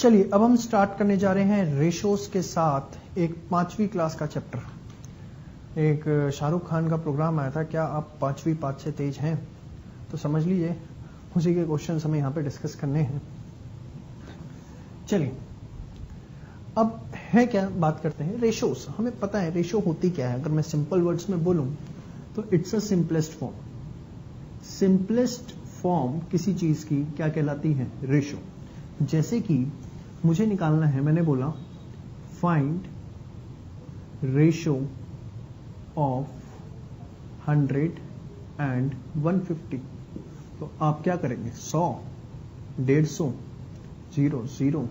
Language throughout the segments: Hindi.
चलिए अब हम स्टार्ट करने जा रहे हैं रेशोस के साथ एक 5वीं क्लास का चैप्टर। एक शाहरुख खान का प्रोग्राम आया था, क्या आप 5वीं पाठ से तेज हैं? तो समझ लीजिए उसी के क्वेश्चन हमें यहाँ पे डिस्कस करने हैं। चलिए अब है क्या, बात करते हैं रेशोस। हमें पता है रेशो होती क्या है। अगर मैं सिंपल वर्ड्स में बोलूं तो it's a simplest form. Simplest form किसी चीज की क्या कहलाती है? रेशो। जैसे कि मुझे निकालना है, मैंने बोला फाइंड रेशो ऑफ 100 एंड 150। तो आप क्या करेंगे? 100, 150, 0, 0,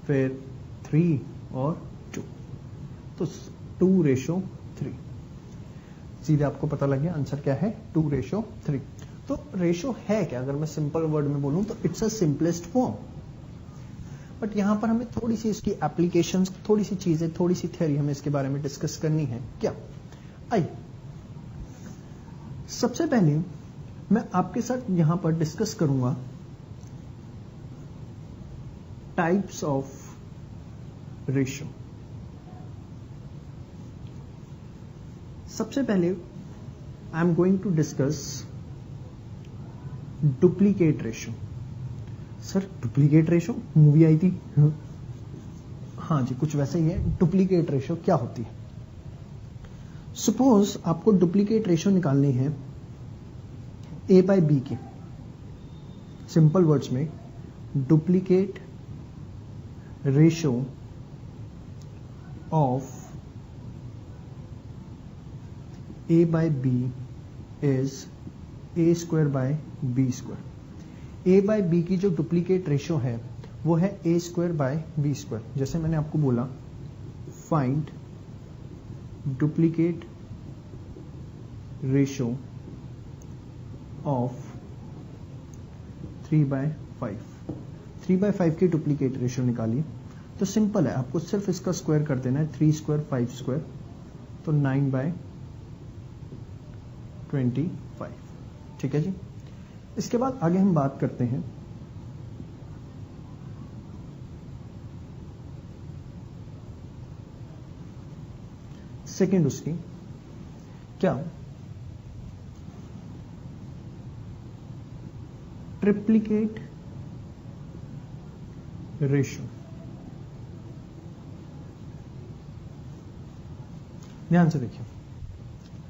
फिर 3 और 2, तो 2:3। सीधे आपको पता लग गया आंसर क्या है, 2:3। तो रेशो है क्या? अगर मैं सिंपल वर्ड में बोलूं तो it's a simplest form. But यहां पर हमें थोड़ी सी इसकी एप्लीकेशंस, थोड़ी सी चीजें, थोड़ी सी थ्योरी हमें इसके बारे में डिस्कस करनी है। क्या? आइए सबसे पहले मैं आपके साथ यहां पर डिस्कस करूंगा टाइप्स ऑफ रेशो। सबसे पहले I am going to discuss duplicate ratio. Sir duplicate ratio movie आई थी? हाँ जी, कुछ वैसे ही है। डुप्लीकेट रेशो क्या होती है? सपोज आपको डुप्लीकेट रेशो निकालनी है ए बाय बी की। सिंपल वर्ड्स में duplicate ratio of A by B is A square by B square. A by B की जो डुप्लीकेट रेशो है वो है A square by B square. जैसे मैंने आपको बोला फाइंड डुप्लीकेट रेशो ऑफ 3/5। 3/5 की डुप्लीकेट रेशो निकालिए। तो सिंपल है, आपको सिर्फ इसका स्क्वायर कर देना है। 3 स्क्वायर 5 स्क्वायर, तो 9/25। ठीक है जी। इसके बाद आगे हम बात करते हैं सेकेंड उसकी। क्या? Triplicate ratio. ध्यान से देखिए,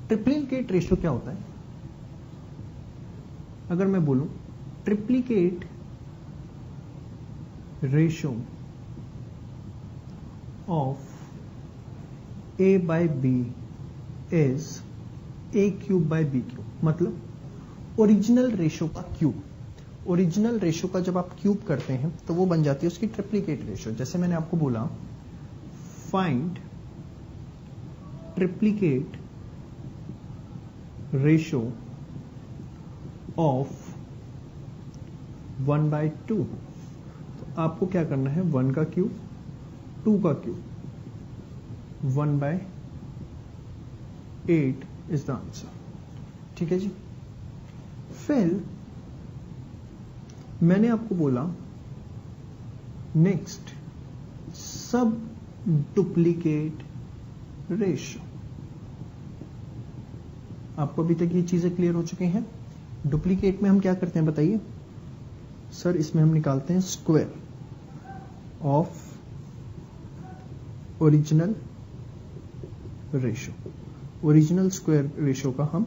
ट्रिप्लीकेट रेशो क्या होता है? अगर मैं बोलूं triplicate ratio of A by B is A cube by B cube. मतलब ओरिजिनल रेशो का क्यूब। ओरिजिनल रेशो का जब आप क्यूब करते हैं तो वो बन जाती है उसकी ट्रिप्लीकेट रेशो। जैसे मैंने आपको बोला फाइंड ट्रिप्लीकेट रेशो ऑफ 1/2। तो आपको क्या करना है? 1 का क्यूब, 2 का क्यूब, 1/8 इज द आंसर। ठीक है जी। फिर मैंने आपको बोला नेक्स्ट सब डुप्लीकेट रेशो। आपको अभी तक ये चीजें क्लियर हो चुकी हैं? डुप्लीकेट में हम क्या करते हैं बताइए? सर इसमें हम निकालते हैं square of original ratio. Original square ratio का हम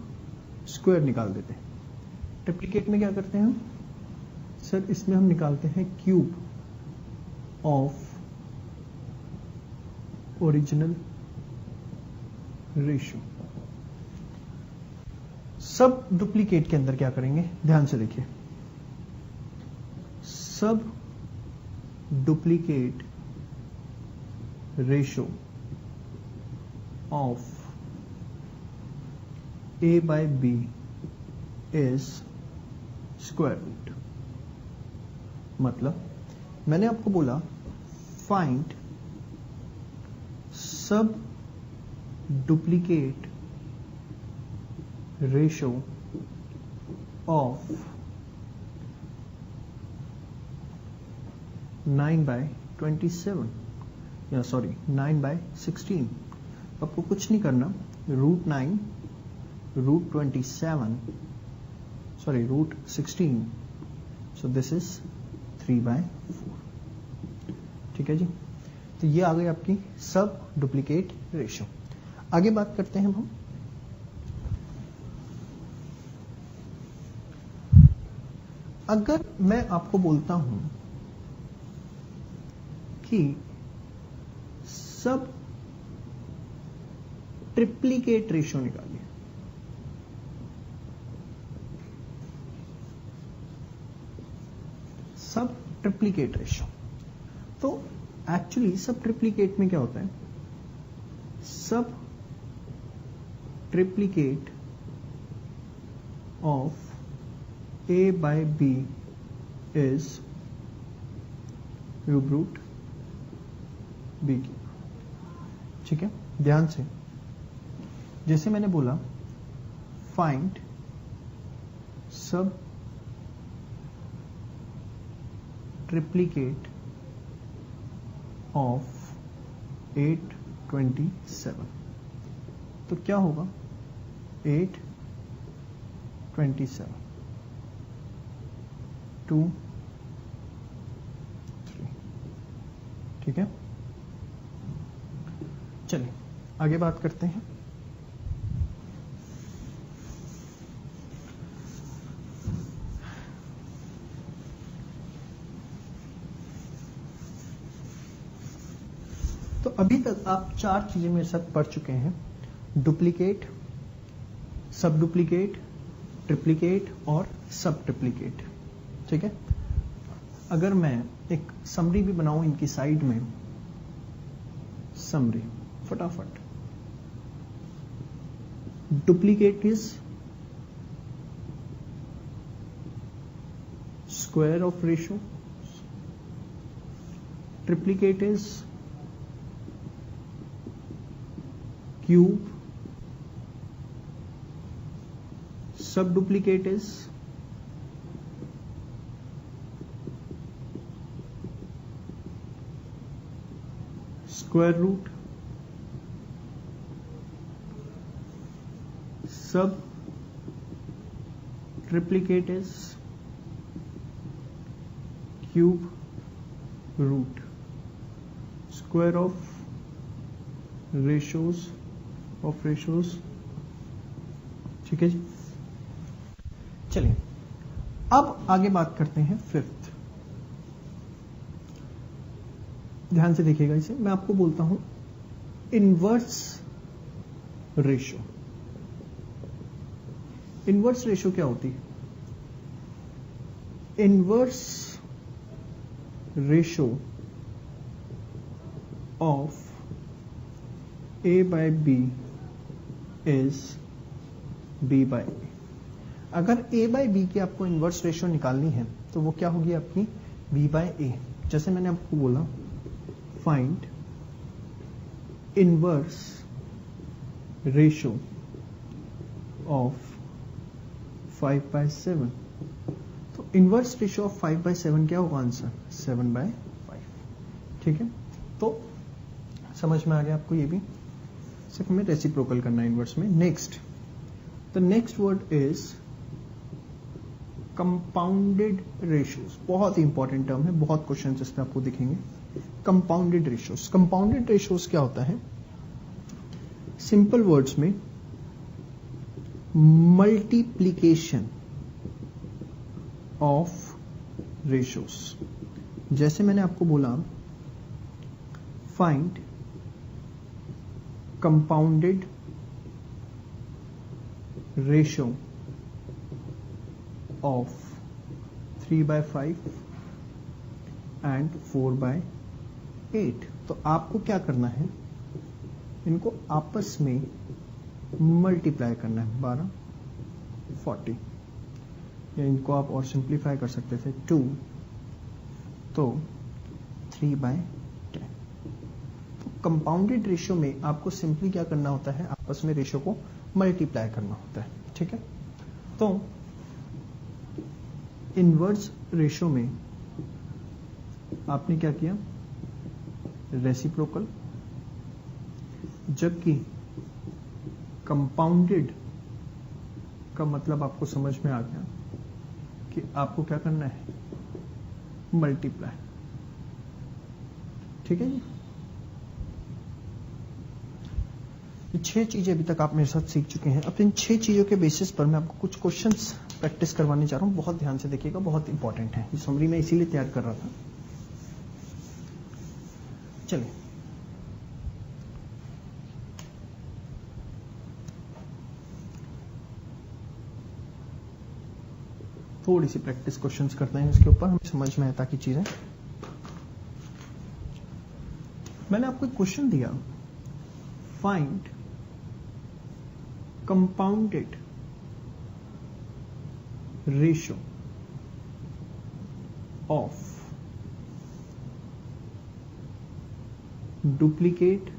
स्क्वायर निकाल देते हैं। ट्रिप्लीकेट में क्या करते हैं हम? सर इसमें हम निकालते हैं cube of original ratio. Sub duplicate के अंदर क्या करेंगे? ध्यान से देखिए, sub duplicate ratio of A by B is square root. मतलब मैंने आपको बोला फाइंड सब डुप्लीकेट रेशो ऑफ 9/27 या सॉरी 9/16। आपको कुछ नहीं करना, √9 √27 सॉरी √16, सो दिस इज 3/4। ठीक है जी, तो ये आ गई आपकी सब डुप्लीकेट रेशियो। आगे बात करते हैं हम अगर मैं आपको बोलता हूं कि सब ट्रिप्लीकेट रेशियो निकालिए, सब ट्रिप्लीकेट रेशियो, तो एक्चुअली सब ट्रिप्लीकेट में क्या होता है, सब triplicate of A/B is √B3। ठीक है, ध्यान से, जैसे मैंने बोला फाइंड सब ट्रिप्लीकेट ऑफ 827, तो क्या होगा 827 2 3। ठीक है, चलिए आगे बात करते हैं। तो अभी तक आप 4 चीजें मेरे साथ पढ़ चुके हैं, डुप्लीकेट, सब डुप्लीकेट, ट्रिप्लीकेट और सब ट्रिप्लीकेट। ठीक है, अगर मैं एक समरी भी बनाऊं इनकी साइड में, समरी फटाफट, duplicate is square of ratio, triplicate is cube, sub duplicate is square root, sub triplicate is cube root, square of ratios of ratios. ठीक है जी, चलिए अब आगे बात करते हैं फिफ्थ। ध्यान से देखिएगा इसे, मैं आपको बोलता हूं इनवर्स रेशियो। इनवर्स रेशियो क्या होती है, inverse ratio of A/B is B/A। अगर A/B की आपको इनवर्स रेशियो निकालनी है तो वो क्या होगी आपकी B/A। जैसे मैंने आपको बोला फाइंड इनवर्स रेशियो ऑफ 5/7, तो इनवर्स रेशियो ऑफ 5/7 क्या होगा आंसर 7/5। ठीक है, तो समझ में आ गया आपको ये भी, सिर्फ हमें रेसिप्रोकल करना है इनवर्स में। Next, the next word is compounded ratios. बहुत ही इंपॉर्टेंट टर्म है, बहुत क्वेश्चन इस पे आपको दिखेंगे। कंपाउंडेड रेशियोज, कंपाउंडेड रेशियोज क्या होता है, सिंपल वर्ड्स में मल्टीप्लीकेशन ऑफ रेशियोज। जैसे मैंने आपको बोला find compounded ratio of 3/5 and 4/8। तो आपको क्या करना है, इनको आपस में मल्टीप्लाई करना है, 12 40, या इनको आप और सिंप्लीफाई कर सकते थे 2, तो 3/10। तो कंपाउंडेड रेशियो में आपको सिंपली क्या करना होता है, आपस में रेशियो को मल्टीप्लाई करना होता है। ठीक है, तो इनवर्स रेशियो में आपने क्या किया, रेसिप्रोकल, जबकि कंपाउंडेड का मतलब आपको समझ में आ गया कि आपको क्या करना है, मल्टीप्लाई। ठीक है जी। ये 6 चीजें अभी तक आप मेरे साथ सीख चुके हैं। अब इन 6 चीजों के बेसिस पर मैं आपको कुछ क्वेश्चंस प्रैक्टिस करवाने जा रहा हूं। बहुत ध्यान से देखिएगा, बहुत इंपॉर्टेंट है। ये समरी मैं इसीलिए तैयार कर रहा था। चलिए थोड़ी सी प्रैक्टिस क्वेश्चंस करते हैं इसके ऊपर, हमें समझ में आता की चीजें। मैंने आपको एक क्वेश्चन दिया, find compounded ratio of duplicate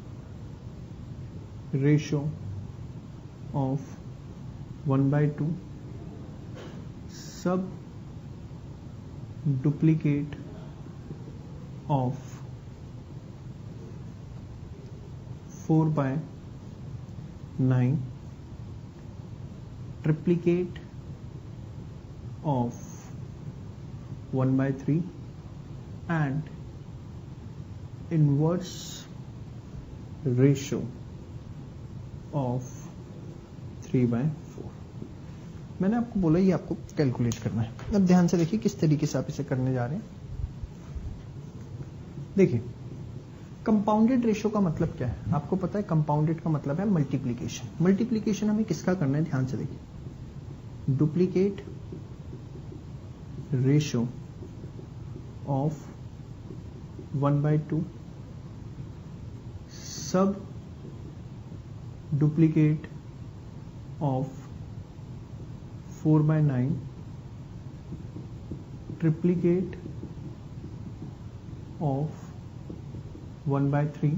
ratio of 1/2 sub duplicate of 4/9 triplicate of 1/3 and inverse ratio of 3/4। मैंने आपको बोला ये आपको कैलकुलेट करना है। अब ध्यान से देखिए किस तरीके से आप इसे करने जा रहे हैं। देखिए कंपाउंडेड रेशियो का मतलब क्या है, आपको पता है कंपाउंडेड का मतलब है मल्टीप्लीकेशन। मल्टीप्लीकेशन हमें किसका करना है, ध्यान से देखिए, duplicate ratio of 1/2 sub duplicate of 4/9 triplicate of 1/3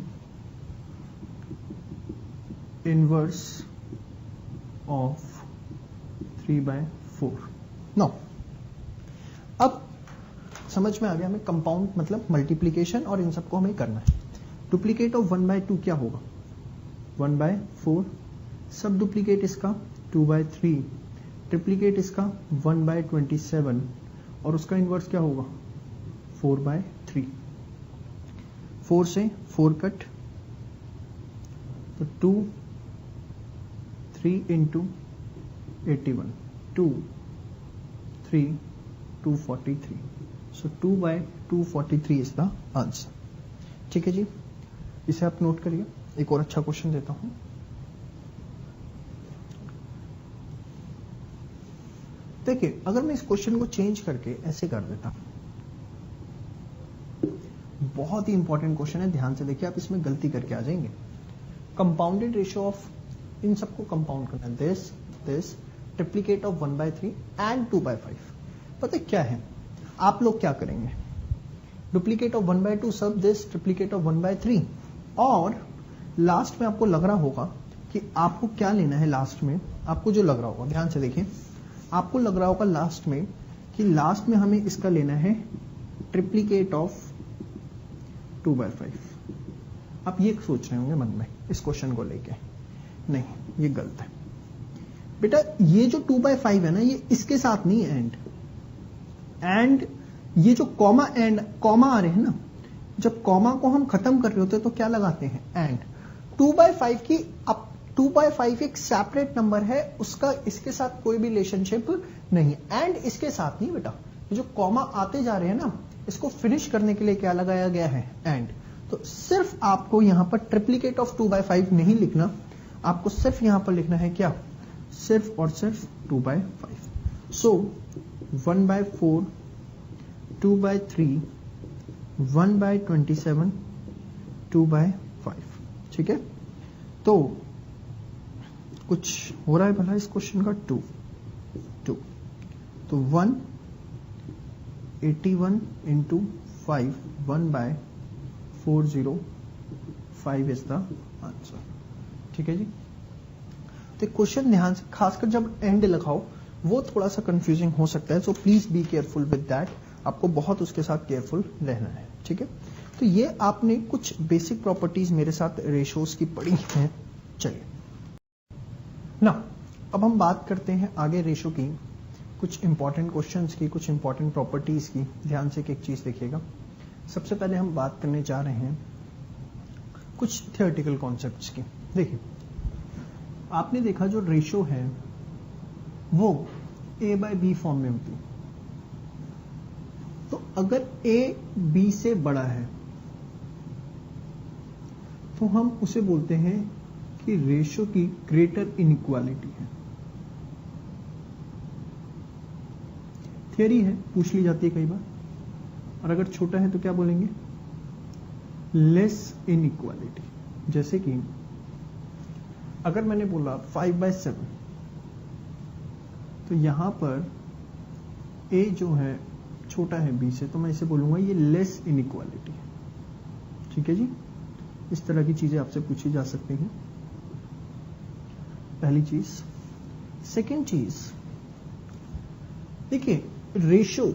inverse of 3/4। No अब समझ में आ गया हमें कंपाउंड मतलब मल्टीप्लीकेशन, और इन सबको हमें करना है। डुप्लीकेट ऑफ 1/2 क्या होगा, 1/4, सब डुप्लीकेट इसका 2/3, ट्रिप्लीकेट इसका 1/27, और उसका इनवर्स क्या होगा 4/3। 4 से 4 कट, तो 2 3 into 81, 2 3 243, so 2/243 is the answer. ठीक है जी, इसे आप नोट करिए। एक और अच्छा क्वेश्चन देता हूं। देखिए अगर मैं इस क्वेश्चन को चेंज करके ऐसे कर देता, बहुत ही इंपॉर्टेंट क्वेश्चन है, ध्यान से देखिए, आप इसमें गलती करके आ जाएंगे। कंपाउंडेड रेशियो ऑफ, इन सबको कंपाउंड करना है, दिस ट्रिप्लीकेट ऑफ 1/3 एंड 2/5। पता है क्या है, आप लोग क्या करेंगे, डुप्लीकेट ऑफ 1/2 सब दिस ट्रिप्लीकेट ऑफ 1/3, और लास्ट में आपको लग रहा होगा कि आपको क्या लेना है, लास्ट में आपको जो लग रहा होगा, ध्यान से देखिए, आपको लग रहा होगा लास्ट में कि लास्ट में हमें इसका लेना है ट्रिप्लीकेट ऑफ 2/5। आप ये सोच रहे होंगे मन में इस क्वेश्चन को लेके, नहीं ये गलत है बेटा। ये जो 2/5 है ना, ये इसके साथ नहीं है एंड ये जो कॉमा एंड कॉमा आ रहे हैं ना, जब कॉमा को हम खत्म कर रहे होते हैं तो क्या लगाते हैं, एंड। 2/5 की अब 2/5 एक सेपरेट नंबर है, उसका इसके साथ कोई भी रिलेशनशिप नहीं, एंड इसके साथ नहीं बेटा। ये जो कॉमा आते जा रहे हैं ना, इसको फिनिश करने के लिए क्या लगाया गया है, एंड। तो सिर्फ आपको यहां पर ट्रिप्लीकेट ऑफ 2/5 नहीं लिखना, आपको सिर्फ यहां पर लिखना है क्या, सिर्फ और सिर्फ 2/5। सो 1/4, 2/3, 1/27, 2/5। ठीक है, तो कुछ हो रहा है भला इस क्वेश्चन का, 2 तो 181 इंटू 5, 1/405 इज द आंसर। ठीक है जी, तो क्वेश्चन ध्यान से, खासकर जब एंड लिखाओ वो थोड़ा सा कंफ्यूजिंग हो सकता है, so please be careful with that. आपको बहुत उसके साथ केयरफुल रहना है, ठीक है। तो ये आपने कुछ बेसिक प्रॉपर्टीज मेरे साथ रेशोज की पढ़ी हैं। चलिए ना, अब हम बात करते हैं आगे रेशो की, कुछ इंपॉर्टेंट क्वेश्चंस की, कुछ इंपॉर्टेंट प्रॉपर्टीज की। ध्यान से एक चीज देखिएगा। सबसे पहले हम बात करने जा रहे हैं कुछ थियोरेटिकल कॉन्सेप्ट्स की। देखिए, आपने देखा जो रेशो है वो A/B फॉर्म में होती है। तो अगर A B से बड़ा है तो हम उसे बोलते हैं कि रेशो की ग्रेटर इनइक्वालिटी है। थियरी है, पूछ ली जाती है कई बार। और अगर छोटा है तो क्या बोलेंगे? Less inequality. जैसे कि अगर मैंने बोला 5/7 तो यहां पर A जो है छोटा है B से, तो मैं इसे बोलूंगा ये लेस इनइक्वालिटी है। ठीक है जी, इस तरह की चीजें आपसे पूछी जा सकती हैं, पहली चीज। सेकंड चीज, देखिए रेशो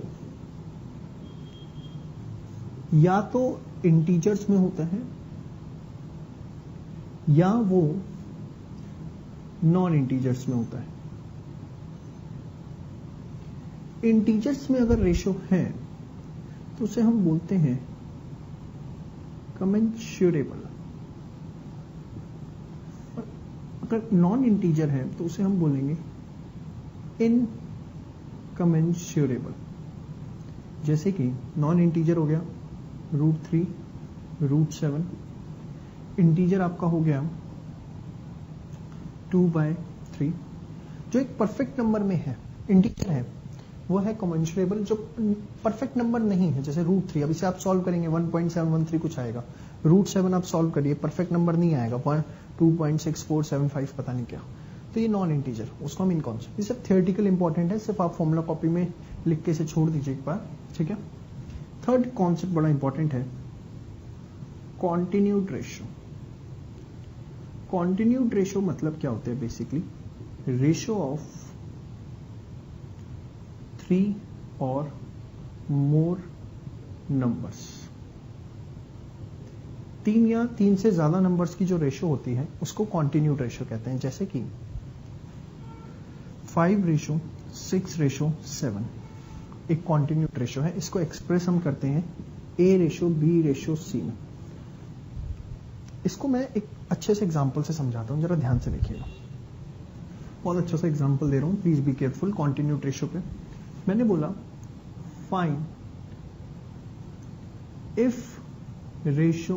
या तो इंटीजर्स में होता है या वो नॉन इंटीजर्स में होता है। इंटीजर्स में अगर रेशो है तो उसे हम बोलते हैं कमेंसुरेबल। अगर नॉन इंटीजर है तो उसे हम बोलेंगे इनकमेंसुरेबल। जैसे कि नॉन इंटीजर हो गया √3, √7, इंटीजर आपका हो गया 2/3। जो एक परफेक्ट नंबर में है, इंटीजर है, वो है कमेंसुरेबल। जो परफेक्ट नंबर नहीं है, जैसे √3, अब इसे आप सॉल्व करेंगे 1.713 कुछ आएगा। √7 आप सॉल्व करिए, परफेक्ट नंबर नहीं आएगा, 2.6475 पता नहीं क्या, तो ये नॉन इंटीजर, उसको हम इनकॉन्स्टेंट। ये सब थियोरेटिकल इंपॉर्टेंट है, सिर्फ आप फॉर्मूला कॉपी में लिख के इसे छोड़ दीजिए एक बार, ठीक है। थर्ड कॉन्सेप्ट बड़ा इंपॉर्टेंट है, कॉन्टिन्यूड रेशो। कॉन्टिन्यूड रेशो मतलब क्या होता है? बेसिकली रेशो ऑफ 3 और मोर नंबर्स। 3 या 3 से ज्यादा नंबर्स की जो रेशो होती है उसको कॉन्टिन्यूड रेशो कहते हैं। जैसे कि 5:6:7 एक कॉन्टिन्यूड रेशो है। इसको एक्सप्रेस हम करते हैं A/B/C में। इसको मैं एक अच्छे से एग्जांपल से समझाता हूं, जरा ध्यान से देखिएगा। बहुत अच्छा सा एग्जांपल दे रहा हूं, please be careful. Continued ratio पे मैंने बोला find if ratio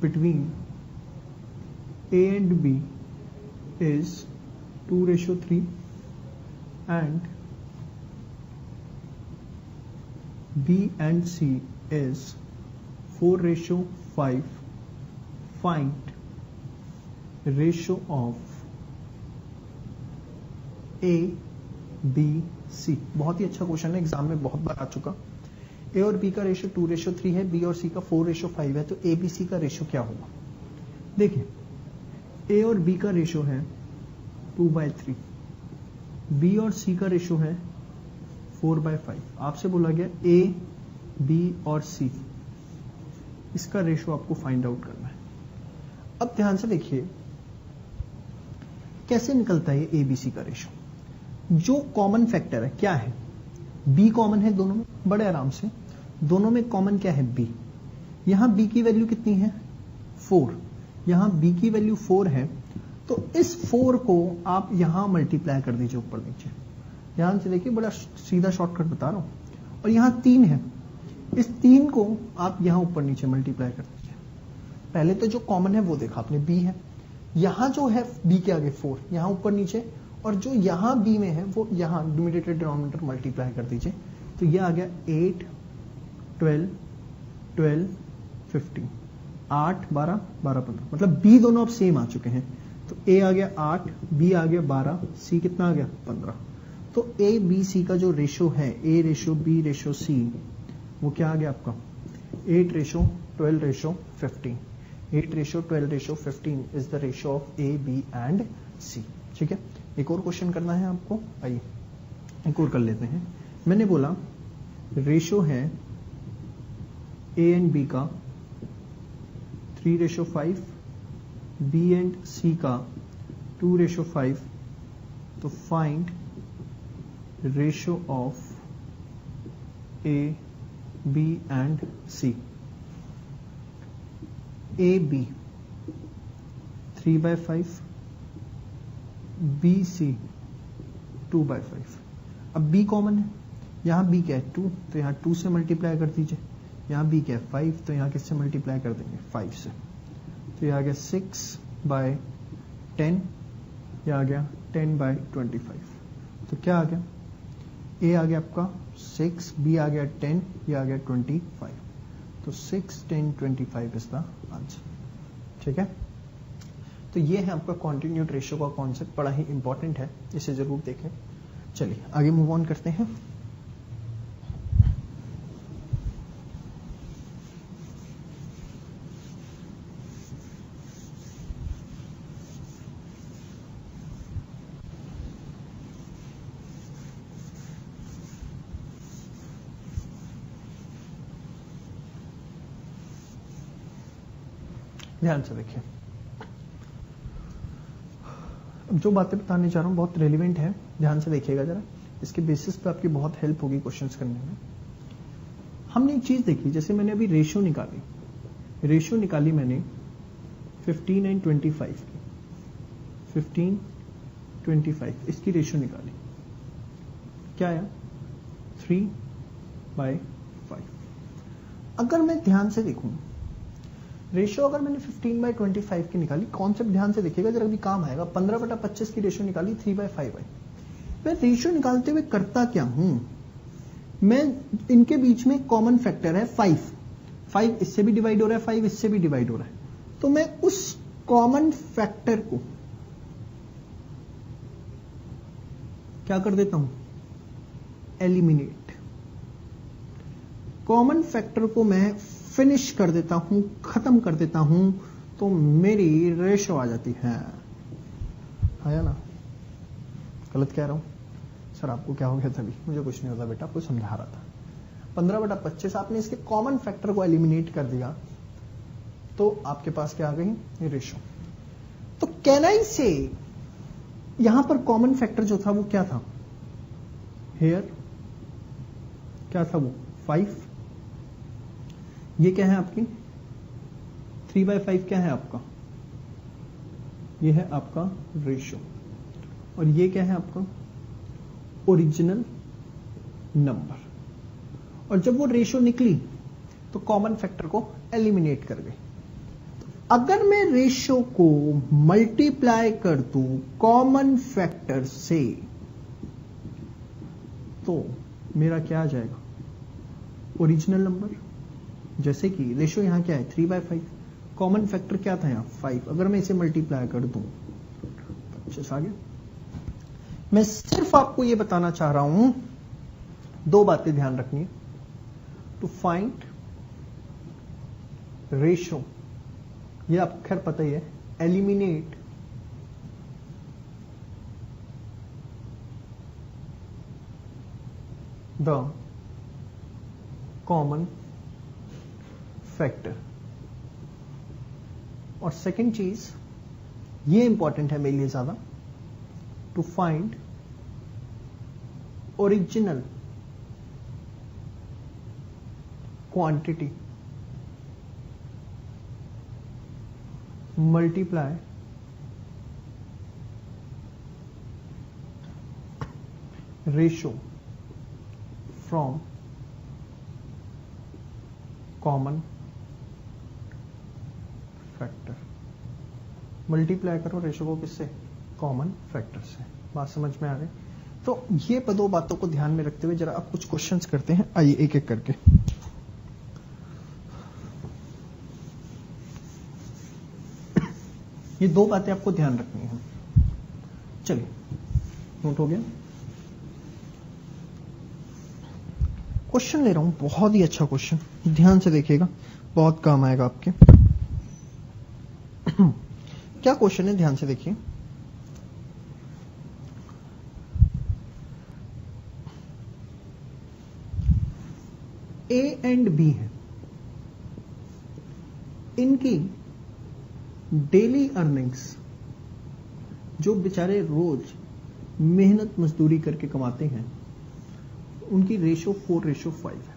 between A and B is 2:3 and B and C is 4:5, find ratio of A, B, C। बहुत ही अच्छा क्वेश्चन है, एग्जाम में बहुत बार आ चुका। A और B का रेशियो 2:3 है, B और C का 4:5 है, तो A, B, C का रेशियो क्या होगा? देखिए, A और B का रेशियो है 2/3, B और C का रेशियो है 4/5। आपसे बोला गया A, B और C, इसका रेशियो आपको फाइंड आउट करना है। अब ध्यान से देखिए कैसे निकलता है A, B, C का रेशियो। जो कॉमन फैक्टर है क्या है? B कॉमन है दोनों में, बड़े आराम से। दोनों में कॉमन क्या है? B। यहां B की वैल्यू कितनी है? 4। यहां B की वैल्यू 4 है, तो इस 4 को आप यहां मल्टीप्लाई कर दीजिए ऊपर नीचे। ध्यान से देखिए, बड़ा सीधा शॉर्टकट बता रहा हूं। और यहां 3 है, इस 3 को आप यहां ऊपर नीचे मल्टीप्लाई कर दीजिए। पहले तो जो कॉमन है वो देखा आपने, B है। यहां जो है B के आगे 4, यहां ऊपर नीचे, और जो यहां B में है वो यहां न्यूमरेटर डिनोमिनेटर मल्टीप्लाई कर दीजिए। तो ये आ गया 8, 12, 12, 15, 8, 12, 12, 15, मतलब B दोनों अब सेम आ चुके हैं। तो A आ गया 8, B आ गया 12, C कितना आ गया? 15। तो A, B, C का जो रेशो है, A/B/C, वो क्या आ गया आपका? 8:12:15। 8:12:15 is the ratio of A, B and C। ठीक है, एक और क्वेश्चन करना है आपको, आइए एक और कर लेते हैं। मैंने बोला रेशो है ए एंड बी का 3:5, बी एंड सी का 2:5, तो find ratio of A B and C. A B 3/5, B C 2/5। अब बी कॉमन है, यहां बी क्या है 2, तो यहां 2 से मल्टीप्लाई कर दीजिए। यहां बी क्या है 5, तो यहां किससे मल्टीप्लाई कर देंगे 5 से। तो यह आ गया 6/10, यह आ गया 10/25। तो क्या आ गया, ए आ गया आपका 6, बी आ गया 10, यह आ गया 25। तो 6, 10, 25 इज द आंसर। ठीक है, तो ये है आपका कॉन्टिन्यूड रेशियो का कॉन्सेप्ट, बड़ा ही इंपॉर्टेंट है, इसे जरूर देखें। चलिए आगे मूव ऑन करते हैं। ध्यान से देखिए, अब जो बातें बताने जा रहा हूं बहुत रेलिवेंट है, ध्यान से देखिएगा जरा, इसके बेसिस पे आपकी बहुत हेल्प होगी क्वेश्चंस करने में। हमने एक चीज देखी, जैसे मैंने अभी रेशियो निकाली मैंने 15 एंड 25 की, 15, 25 इसकी रेशियो निकाली, क्या आया 3/5। अगर मैं ध्यान से देखूं रेशियो, अगर मैंने 15/25 की निकाली, कॉन्सेप्ट ध्यान से देखिएगा जरा, भी काम आएगा। 15/25 की रेशियो निकाली 3/5 आई। मैं रेशियो निकालते हुए करता क्या हूं, मैं इनके बीच में कॉमन फैक्टर है 5 इससे भी डिवाइड हो रहा है, 5 इससे भी डिवाइड हो रहा है, तो मैं उस कॉमन फैक्टर को क्या कर देता हूं, एलिमिनेट। कॉमन फैक्टर को मैं फिनिश कर देता हूं, खत्म कर देता हूं, तो मेरी रेशो आ जाती है। आया ना, गलत कह रहा हूं सर, आपको क्या हो गया था अभी? मुझे कुछ नहीं होता बेटा, आपको समझा रहा था। 15/25 आपने इसके कॉमन फैक्टर को एलिमिनेट कर दिया, तो आपके पास क्या आ गई, ये रेशो। तो कैन आई से, यहां पर कॉमन फैक्टर जो था वो क्या था, हेयर क्या था वो 5। ये क्या है आपकी 3/5, क्या है आपका, ये है आपका रेशियो, और ये क्या है आपका ओरिजिनल नंबर। और जब वो रेशियो निकली तो कॉमन फैक्टर को एलिमिनेट कर गई। अगर मैं रेशियो को मल्टीप्लाई कर दूं कॉमन फैक्टर से, तो मेरा क्या आ जाएगा, ओरिजिनल नंबर। जैसे कि रेशियो यहां क्या है 3/5, कॉमन फैक्टर क्या था यहां 5, अगर मैं इसे मल्टीप्लाई कर दूं 25 आ गया। मैं सिर्फ आपको यह बताना चाह रहा हूं, दो बातें ध्यान रखनी है। टू फाइंड रेशियो, ये आपको खैर पता ही है, एलिमिनेट द कॉमन फैक्टर। और सेकंड चीज, ये इंपॉर्टेंट है मेरे लिए ज्यादा, to find original quantity multiply ratio from common factor. Multiply करो रेशियो को किससे, कॉमन फैक्टर से। बात समझ में आ गई? तो ये दो बातों को ध्यान में रखते हुए जरा अब कुछ क्वेश्चंस करते हैं, आइए एक एक करके। ये दो बातें आपको ध्यान रखनी है। चलिए, नोट हो गया? क्वेश्चन ले रहा हूं, बहुत ही अच्छा क्वेश्चन, ध्यान से देखिएगा, बहुत काम आएगा आपके। क्या क्वेश्चन है, ध्यान से देखिए। ए एंड बी है, इनकी डेली अर्निंग्स जो बेचारे रोज मेहनत मजदूरी करके कमाते हैं, उनकी रेशो 4:5 है।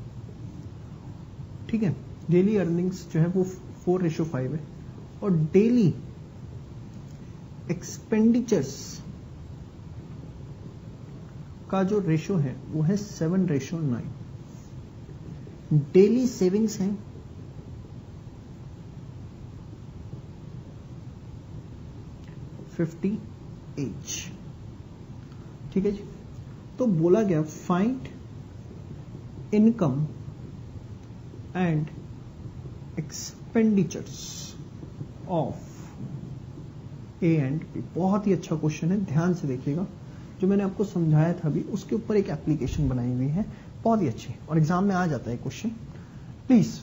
ठीक है, डेली अर्निंग्स जो है वो 4:5 है, और डेली एक्सपेंडिचर्स का जो रेशो है वो है 7:9। डेली सेविंग्स है 50H। ठीक है जी, तो बोला गया find income and expenditures of A and B. बहुत ही अच्छा क्वेश्चन है, ध्यान से देखिएगा। जो मैंने आपको समझाया था अभी, उसके ऊपर एक एप्लीकेशन बनाई हुई है, बहुत ही अच्छी, और एग्जाम में आ जाता है क्वेश्चन। प्लीज,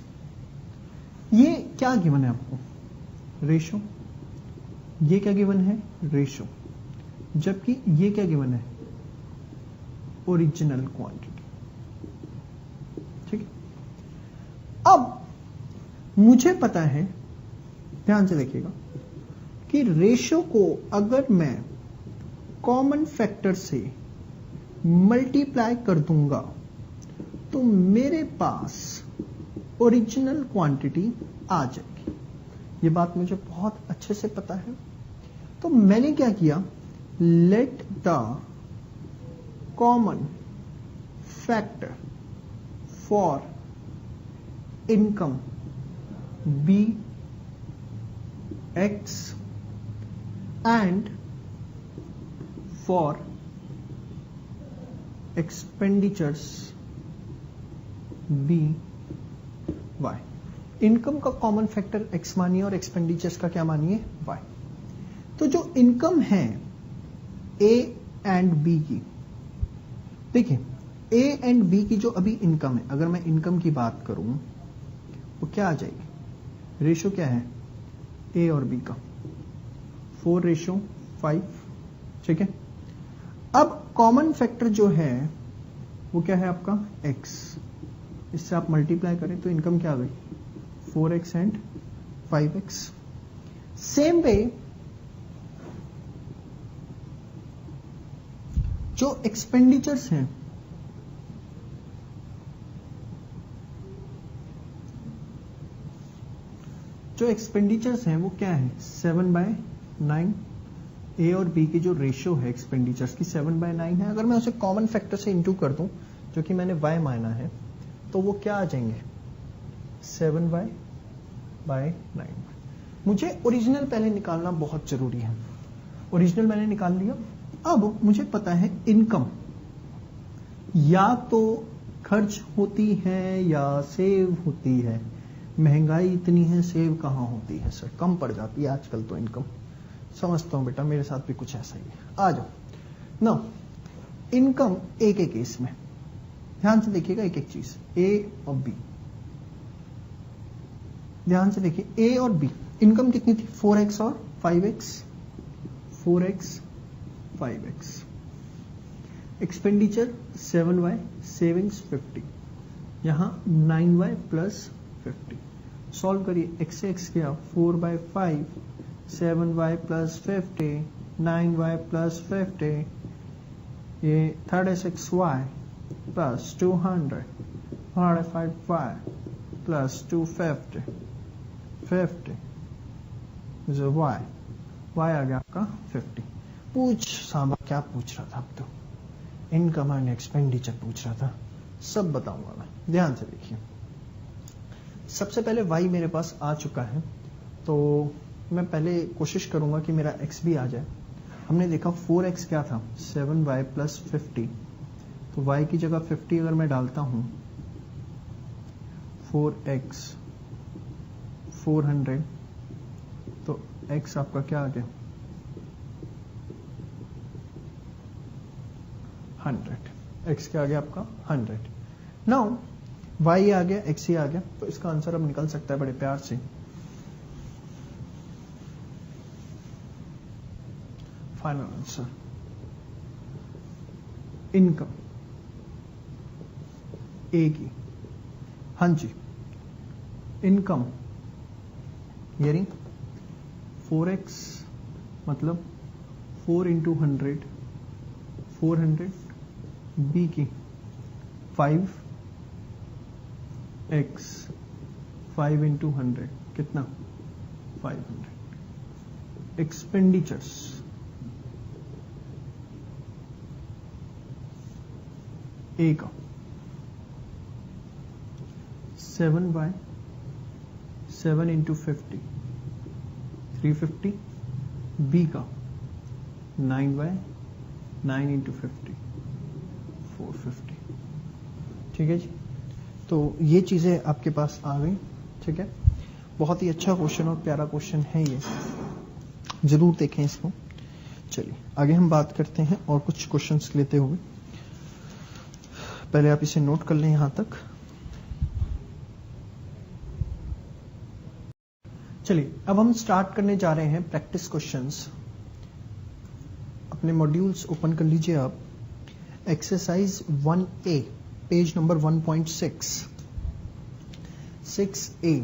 ये क्या गिवन है आपको? रेशो। ये क्या गिवन है? रेशो। जबकि ये क्या गिवन है? Original quantity. ठीक है, अब मुझे पता है, ध्यान से देखिएगा, कि रेशो को अगर मैं कॉमन फैक्टर से मल्टीप्लाई कर दूंगा तो मेरे पास ओरिजिनल क्वांटिटी आ जाएगी। ये बात मुझे बहुत अच्छे से पता है। तो मैंने क्या किया, let the common factor for income be x and for expenditures be y. Income का कॉमन फैक्टर एक्स मानिए और एक्सपेंडिचर्स का क्या मानिए? वाई। तो जो इनकम है ए एंड बी की, देखिए ए एंड बी की जो अभी इनकम है, अगर मैं इनकम की बात करूं वो क्या आ जाएगी? रेशो क्या है ए और बी का? 4:5। ठीक है, अब कॉमन फैक्टर जो है वो क्या है आपका? एक्स। इससे आप मल्टीप्लाई करें तो इनकम क्या आ गई? 4x and 5x। Same way जो एक्सपेंडिचर्स हैं, वो क्या है? 7/9। ए और बी की जो रेशियो है एक्सपेंडिचर्स की 7/9 है। अगर मैं उसे कॉमन फैक्टर से इंटू कर दूं, जो कि मैंने y माना है, तो वो क्या आ जाएंगे? 7/9। मुझे ओरिजिनल पहले निकालना बहुत जरूरी है। ओरिजिनल मैंने निकाल लिया। अब मुझे पता है इनकम या तो खर्च होती है या सेव होती है। महंगाई इतनी है, सेव कहां होती है सर? कम पड़ जाती है आजकल तो इनकम। समझता हूं बेटा, मेरे साथ भी कुछ ऐसा ही है। आ जाओ ना, इनकम ए के केस में ध्यान से देखिएगा एक एक चीज, ए और बी। ध्यान से देखिए, ए और बी इनकम कितनी थी? 4x और 5x। 4x 5x। Expenditure 7y, savings 50, यहां 9y प्लस 50। सॉल्व करिए, x से x गया 4/5, 7y प्लस 50, 9y प्लस 50, ये 36y प्लस 200, 45y प्लस 250, 50 जो y आ गया आपका 50। पूछ सांबा, क्या पूछ रहा था? अब तो इनकम एंड एक्सपेंडिचर पूछ रहा था, सब बताऊंगा मैं। ध्यान से देखिए, सबसे पहले y मेरे पास आ चुका है, तो मैं पहले कोशिश करूंगा कि मेरा x भी आ जाए। हमने देखा 4x क्या था? 7y plus 50। तो y की जगह 50 अगर मैं डालता हूं, 4x 400, तो x आपका क्या आ गया? 100। x क्या आ गया आपका? 100। नाउ y आ गया, x ही आ गया, तो इसका आंसर अब निकल सकता है बड़े प्यार से। फाइनल आंसर, इनकम ए की हाँ जी, इनकम यानी 4x मतलब 4 इंटू 100 400, बी की 5x 5 इंटू 100 कितना 500। एक्सपेंडिचर्स ए का 7 इंटू 50 350, बी का 9 इंटू 50 450। ठीक है जी, तो ये चीजें आपके पास आ गई। ठीक है, बहुत ही अच्छा क्वेश्चन और प्यारा क्वेश्चन है ये, जरूर देखें इसको। चलिए आगे हम बात करते हैं और कुछ क्वेश्चंस लेते हुए। पहले आप इसे नोट कर लें यहां तक। चलिए अब हम स्टार्ट करने जा रहे हैं प्रैक्टिस क्वेश्चंस। अपने मॉड्यूल्स ओपन कर लीजिए आप। Exercise 1A page number 1.6 6A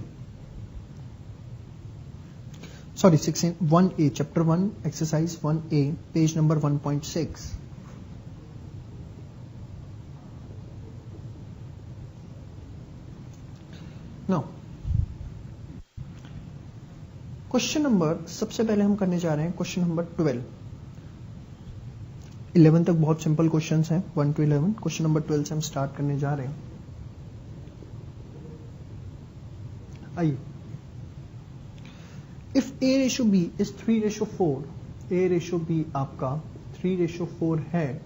sorry 1A chapter 1 exercise 1A page number 1.6। Now question number, सबसे पहले हम करने जा रहे हैं क्वेश्चन नंबर 12। 11 तक बहुत सिंपल क्वेश्चंस हैं, 1 to 11। क्वेश्चन नंबर 12 से हम स्टार्ट करने जा रहे हैं। आइए, if A ratio B is 3:4, A ratio B आपका 3:4 है,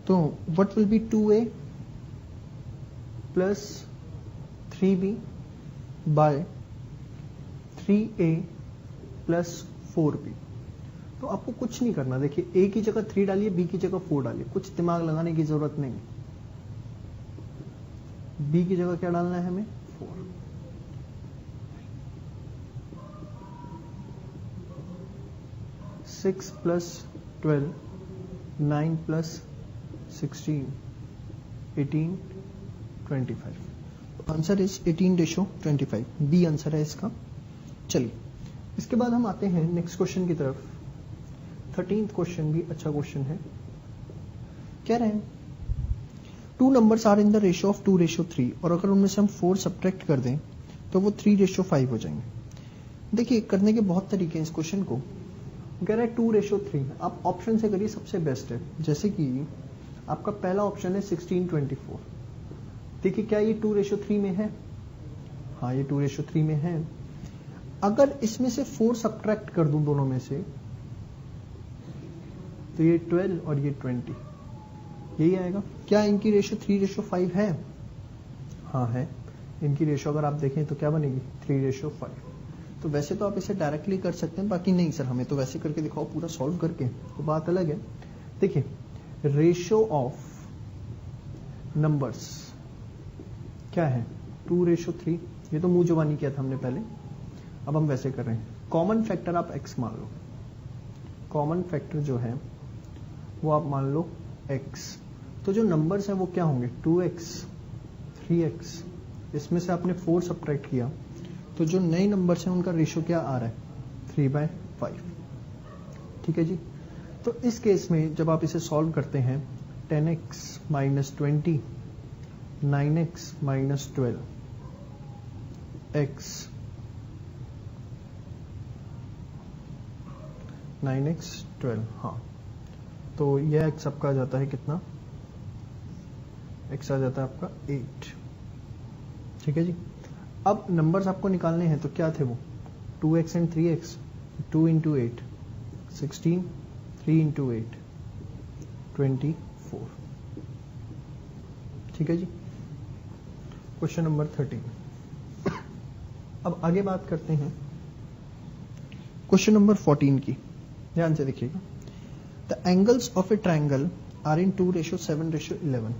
तो what will be 2A plus 3B by 3A plus 4B। तो आपको कुछ नहीं करना, देखिए A की जगह 3 डालिए, B की जगह 4 डालिए, कुछ दिमाग लगाने की जरूरत नहीं। B की जगह क्या डालना है हमें 4। Six plus 12 9 plus 16 18 25। Answer is 18:25। B answer है इसका। चलिए इसके बाद हम आते हैं नेक्स्ट क्वेश्चन की तरफ। 13th क्वेश्चन भी अच्छा क्वेश्चन है। कह रहे हैं 2 numbers are in the ratio of 2:3 और अगर उनमें से हम 4 सब्ट्रैक्ट कर दें तो वो 3:5 हो जाएंगे। देखिए करने के बहुत तरीके हैं इस क्वेश्चन को। कह रहा है 2:3, आप ऑप्शन से करिए, सबसे बेस्ट है। जैसे कि आपका पहला ऑप्शन है 1624। देखिए क्या ये 2:3 में है? हाँ ये 2:3 में है। अगर इसमें से 4 सब्ट्रैक्ट कर दूं दोनों में से तो ये 12 और ये 20 यही आएगा। क्या इनकी रेशो 3:5 है? हाँ है। इनकी रेशो अगर आप देखें तो क्या बनेगी 3:5। तो वैसे तो आप इसे डायरेक्टली कर सकते हैं, बाकी नहीं सर हमें तो वैसे करके दिखाओ पूरा सॉल्व करके, तो बात अलग है। देखिए रेशो ऑफ नंबर्स क्या है 2:3, ये तो मुंह जुबानी किया था हमने पहले, अब हम वैसे कर रहे हैं। कॉमन फैक्टर आप x मान लो, कॉमन फैक्टर जो है वो आप मान लो x। तो जो नंबर्स हैं वो क्या होंगे 2x 3x, इसमें से आपने 4 सब्ट्रैक्ट किया तो जो नए नंबर्स हैं उनका रेशो क्या आ रहा है 3/5। ठीक है जी। तो इस केस में जब आप इसे सॉल्व करते हैं 10x minus 20 9x minus 12 x 9x 12, हाँ तो यह x आपका आ जाता है कितना, x आ जाता है आपका 8। ठीक है जी। अब नंबर्स आपको निकालने हैं तो क्या थे वो 2x and 3x, 2 into 8 16, 3 into 8 24। ठीक है जी। Question number 13। अब आगे बात करते हैं क्वेश्चन नंबर 14 की। ध्यान से देखिएगा। The angles of a triangle are in 2:7:11।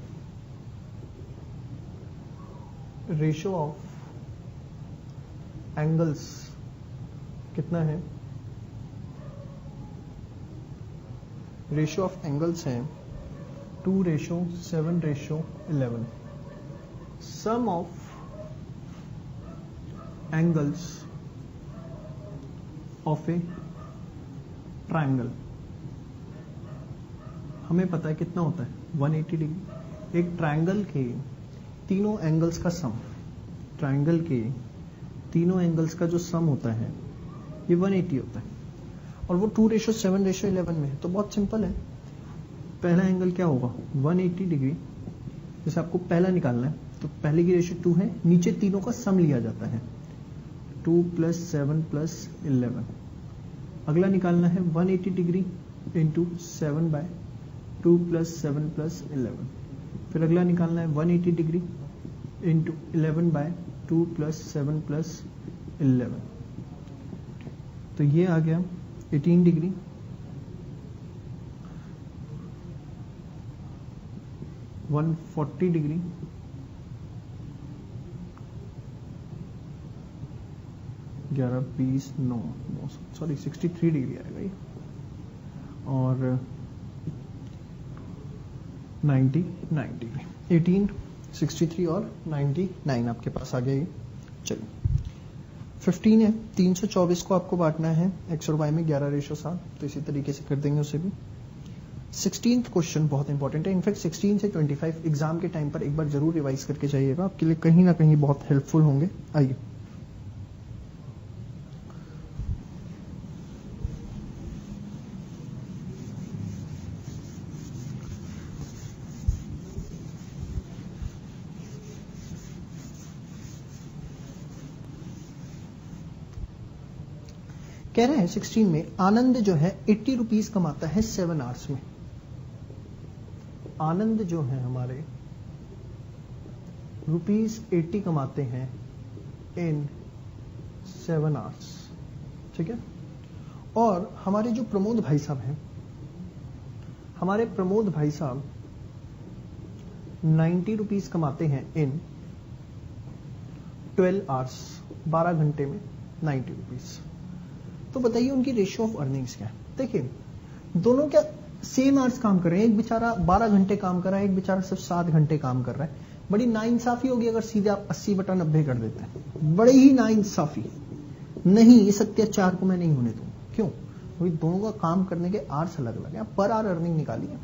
Ratio of angles कितना है, रेशियो ऑफ एंगल्स है 2:7:11। Sum of angles of a triangle. हमें पता है कितना होता है 180 डिग्री। एक ट्रायंगल के तीनों एंगल्स का सम, ट्रायंगल के तीनों एंगल्स का जो सम होता है ये 180 होता है, और वो 2:7:11 में है। तो बहुत सिंपल है, पहला एंगल क्या होगा 180 डिग्री। जैसे आपको पहला निकालना है तो पहले की रेशियो 2 है, नीचे तीनों का सम लिया जाता है 2 + 7 + 11। अगला निकालना है 180 डिग्री इंटू 7/2 + 7 + 11। फिर अगला निकालना है 180 डिग्री इंटू 11/2 + 7 + 11। तो ये आ गया 18 degree. One 40 degree, 11 20 9 sorry 63 degree आएगा ये, और 99 डिग्री। 18 63 और 99 आपके पास आ गया ये। चलिए 15 है, 324 को आपको बांटना है x और y में 11:7, तो इसी तरीके से कर देंगे उसे भी। 16th क्वेश्चन बहुत इंपॉर्टेंट है, इनफैक्ट 16 से 25 एग्जाम के टाइम पर एक बार जरूर रिवाइज करके जाइएगा, आपके लिए कहीं ना कहीं बहुत हेल्पफुल होंगे। आइए कह रहे हैं 16 में आनंद जो है 80 रुपीज कमाता है 7 आवर्स में। आनंद जो है हमारे ₹80 कमाते हैं इन 7 आवर्स, ठीक है। और हमारे जो प्रमोद भाई साहब हैं, हमारे प्रमोद भाई साहब 90 रुपीज कमाते हैं इन 12 आवर्स, 12 घंटे में 90 रुपीज। तो बताइए उनकी रेशियो ऑफ अर्निंग्स क्या है। देखिए दोनों क्या सेम आवर्स काम कर रहे हैं, एक बेचारा 12 घंटे काम कर रहा है, एक बेचारा सिर्फ 7 घंटे काम कर रहा है। बड़ी नाइंसाफी होगी अगर सीधे आप 80/90 कर देते हैं, बड़ी ही नाइंसाफी। नहीं, इस अत्याचार को मैं नहीं होने दूंगा। क्यों? क्योंकि दोनों का काम करने के आवर्स अलग अलग है। पर आवर अर्निंग निकालिए,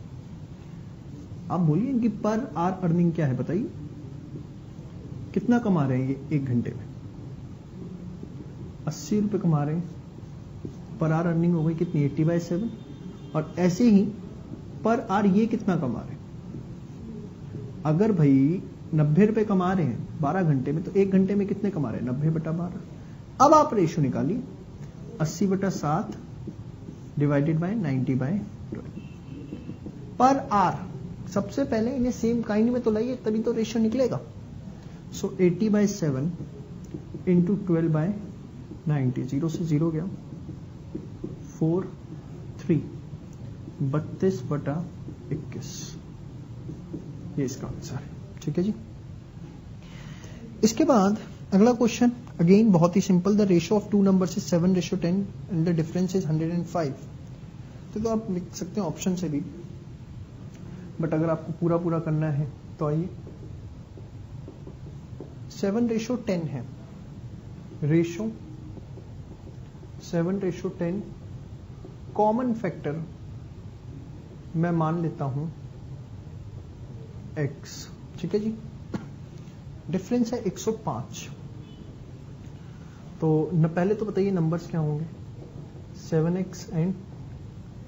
आप बोलिए इनकी पर आवर अर्निंग क्या है, बताइए कितना कमा रहे हैं ये एक घंटे में। 80 रुपए कमा रहे हैं, पर आवर अर्निंग हो गई कितनी 80/7। और ऐसे ही पर आवर ये कितना कमा रहे हैं। अगर भाई 90 रुपए कमा रहे हैं 12 घंटे में, तो एक घंटे में कितने कमा रहे हैं 90/12। अब आप रेशियो निकालिए 80/7 डिवाइडेड बाय 90/12 पर आवर। सबसे पहले इन्हें सेम काइंड में तो लाइए, तभी तो रेशियो निकलेगा। सो 80/7 इंटू 12/90, 0 से 0 गया 4 3 32/21, ये इसका आंसर है, ठीक है जी। इसके बाद अगला क्वेश्चन अगेन बहुत ही simple, the ratio of 2 numbers is 7:10 and the difference is 105। तो आप लिख सकते हैं ऑप्शन से भी, बट अगर आपको पूरा पूरा करना है तो आइए 7:10 है, रेशियो 7:10 कॉमन फैक्टर मैं मान लेता हूं x, ठीक है जी। डिफरेंस है 105। तो न पहले तो बताइए नंबर्स क्या होंगे 7x एंड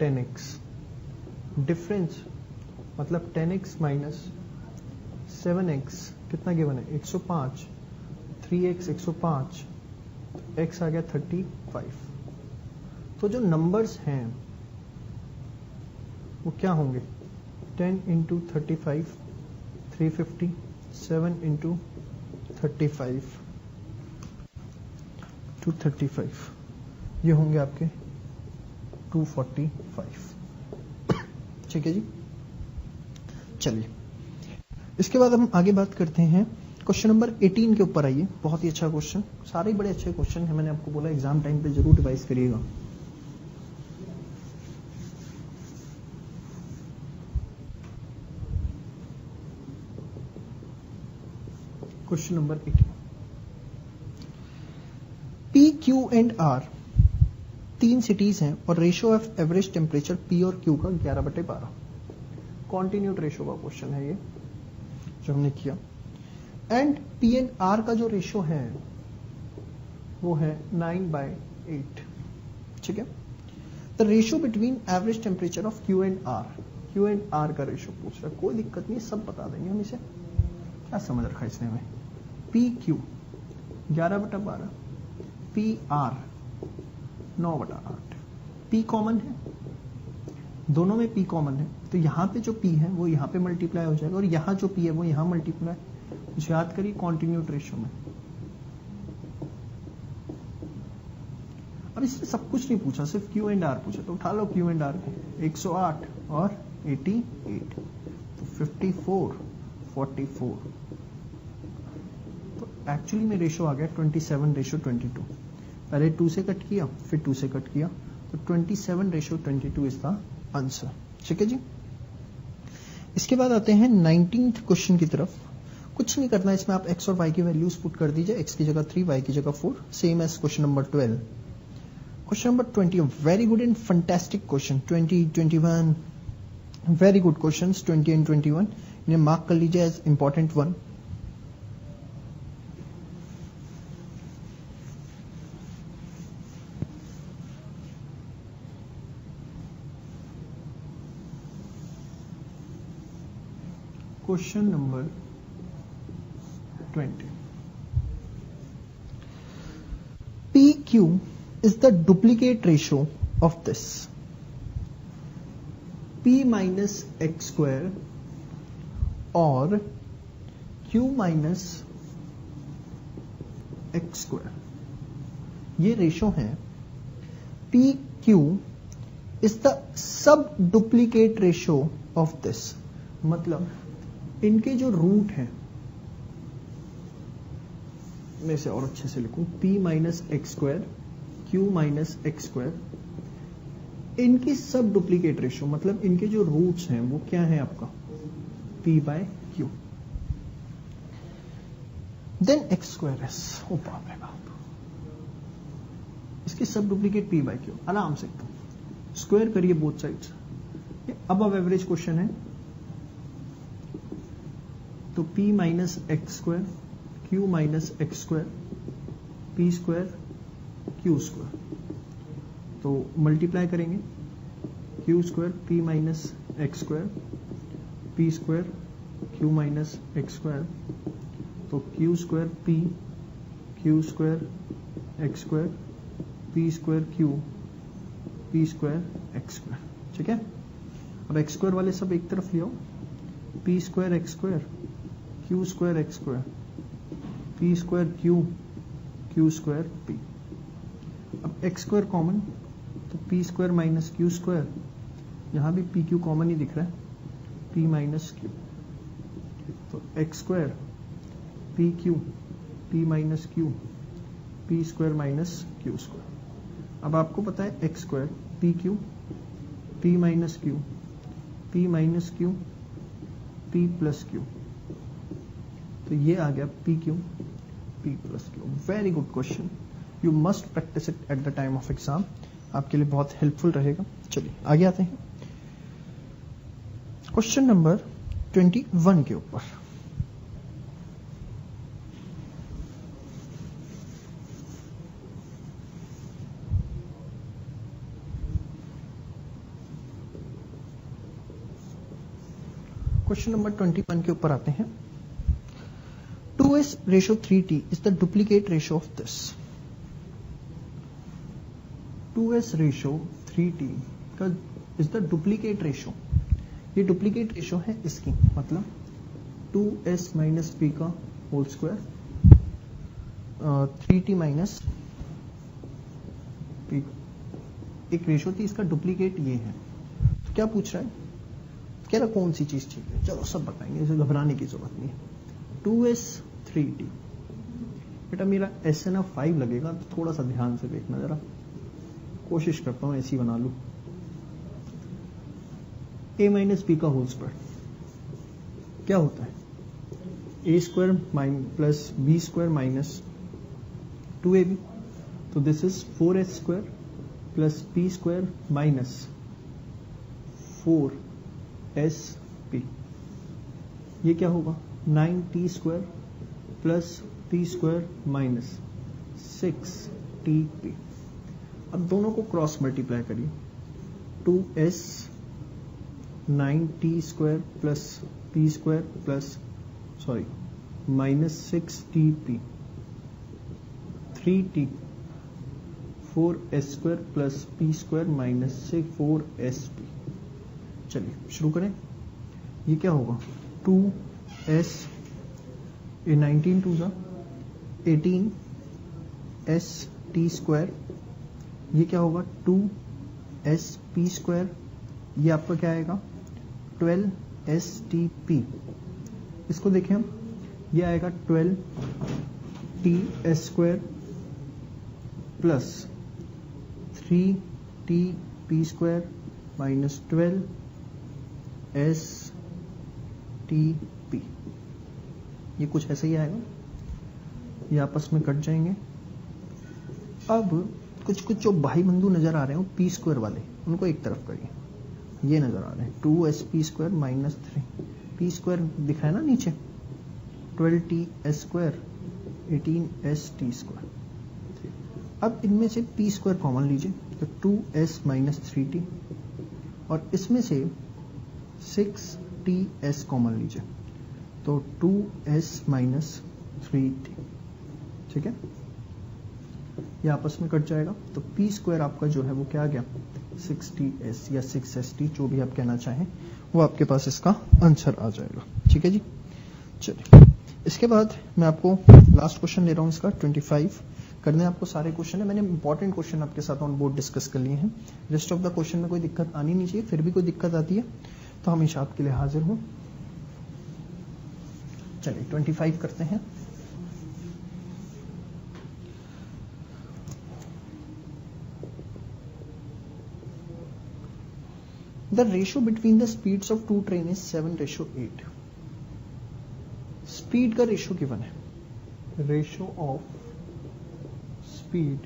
10x। डिफरेंस मतलब 10x माइनस 7x कितना गिवन है 105, 3x 105, x आ गया 35। तो जो नंबर्स हैं वो क्या होंगे 10 इंटू 35 350, 7 इंटू 35 235, ये होंगे आपके 245, ठीक है जी। चलिए इसके बाद हम आगे बात करते हैं क्वेश्चन नंबर 18 के ऊपर। आइए, बहुत ही अच्छा क्वेश्चन, सारे बड़े अच्छे क्वेश्चन हैं, मैंने आपको बोला एग्जाम टाइम पे जरूर रिवाइज करिएगा। Question number 18, P Q and R 3 cities हैं और ratio of average temperature P और क्यू का 11/12। कॉन्टिन्यूड रेशियो का क्वेश्चन है ये जो हमने किया। एंड पी एंड आर का जो रेशियो है वो है 9/8। ठीक है, the ratio between average temperature of Q and R का रेशियो पूछ रहा है। कोई दिक्कत नहीं, सब बता देंगे हम इसे। क्या समझ रखा है इसने हमें? P Q 11/12, P R 9/8। P common है, दोनों में पी कॉमन है, तो यहां पे जो पी है वो यहां पे मल्टीप्लाई हो जाएगा और यहां जो पी है वो यहां मल्टीप्लाई। कुछ याद करिए कॉन्टिन्यूड रेशियो में। अब इसने सब कुछ नहीं पूछा, सिर्फ क्यू एंड आर पूछा, तो उठा लो क्यू एंड आर। 108 और 88, तो 54, 44। तो एक्चुअली में रेशियो आ गया 27/22। पहले 2 से कट किया, फिर 2 से कट किया, तो 27/22 इज द आंसर। ठीक है जी। इसके बाद आते हैं 19th क्वेश्चन की तरफ। कुछ नहीं करना, इसमें आप x और y की वैल्यूज पुट कर दीजिए, x की जगह 3, y की जगह 4, same as question number 12। Question number 20, very good and fantastic question. 20, 21 very good question. 20 and 21 इन्हें मार्क कर लीजिए as important one. Question number 20, PQ is the duplicate ratio of this P minus x square और Q minus x square। ये रेशो है। PQ is the sub duplicate ratio of this, मतलब इनके जो रूट हैं, मैं इसे और अच्छे से लिखूं, P minus x square, Q minus x square, इनकी सब डुप्लीकेट रेशियो, मतलब इनके जो रूट्स हैं वो क्या है आपका P/Q। Then X square S, ओ बाप रे बाप, इसकी सब डुप्लीकेट P/Q। आराम से एकदम स्क्वायर करिए बोथ साइड्स। ये अब एवरेज क्वेश्चन है, तो P minus x square, Q minus x square, P square, Q square, तो मल्टीप्लाई करेंगे Q square P minus x square, P square Q minus x square, तो Q square P, Q square x square, P square Q, P square x square. ठीक है, अब एक्स स्क्वायर वाले सब एक तरफ ले आओ, P square x square, Q square x square, P square Q, Q square P। अब एक्स स्क्वायर कॉमन, तो P square minus Q square, यहां भी P Q कॉमन ही दिख रहा है, P माइनस Q, तो x square P Q, P minus Q, P square minus Q square. अब आपको पता है x square P Q, P minus Q, P minus Q, P plus Q, तो ये आ गया PQ, P plus Q। Very good question, you must practice it at the time of exam, आपके लिए बहुत हेल्पफुल रहेगा। चलिए आगे आते हैं क्वेश्चन नंबर 21 के ऊपर। क्वेश्चन नंबर 21 के ऊपर आते हैं। 2s ratio 3t is the duplicate ratio of this. 2s ratio 3t का is the duplicate ratio। ये डुप्लीकेट रेशियो है इसकी, मतलब 2s माइनस p का whole square, 3t minus p। एक रेशियो थी, इसका डुप्लीकेट ये है। तो क्या पूछ रहा है, कह रहा कौन सी चीज ठीक है, चलो सब बताएंगे, इसे घबराने की जरूरत नहीं है। 2s 3t, बेटा मेरा SNF5 लगेगा, तो थोड़ा सा ध्यान से देखना, जरा कोशिश करता हूं ऐसी बना लूं। a माइनस बी का होल स्क्वायर क्या होता है, A square plus B square minus 2ab, तो this is 4s square plus P square minus 4sp। ये क्या होगा 9t square plus p square minus 6tp। अब दोनों को क्रॉस मल्टीप्लाई करिए, 2s 9t square plus p square plus minus 6tp, 3t 4s square plus p square minus 4sp। चलिए शुरू करें। ये क्या होगा 2s 19 टू ज़ा 18 s t स्क्वायर, ये क्या होगा 2s p स्क्वायर, ये आपका क्या आएगा 12 s t p। इसको देखें हम, ये आएगा 12 t s square plus 3 t p square minus 12 s t p। ये कुछ ऐसे ही आएगा, ये आपस में कट जाएंगे। अब कुछ कुछ जो भाई बंधु नजर आ रहे हैं पी स्क्वायर वाले, उनको एक तरफ करिए। ये नजर आ रहे हैं 2sp स्क्वायर माइनस 3 स्क्वायर दिखा है ना नीचे, 12t s square 18s t square. अब इनमें से p स्क्वायर कॉमन लीजिए, तो 2s माइनस 3t, और इसमें से 6ts कॉमन लीजिए, तो 2s माइनस 3t। ठीक है, ये आपस में कट जाएगा, तो p स्क्वायर आपका जो है वो क्या आ गया 6ts या 6st, जो भी आप कहना चाहें, वो आपके पास इसका आंसर आ जाएगा। ठीक है जी, चलिए इसके बाद मैं आपको लास्ट क्वेश्चन ले रहा हूं इसका 25 करने आपको सारे क्वेश्चन है। मैंने इंपॉर्टेंट क्वेश्चन आपके साथ ऑन बोर्ड डिस्कस कर लिए हैं। रेस्ट ऑफ द क्वेश्चन में कोई दिक्कत आनी नहीं चाहिए, फिर भी कोई दिक्कत आती है तो हमेशा आपके लिए हाजिर हूं। चलिए 25 करते हैं। The ratio between the speeds of two train is 7:8. Speed का रेशियो गिवन है, ratio of speed.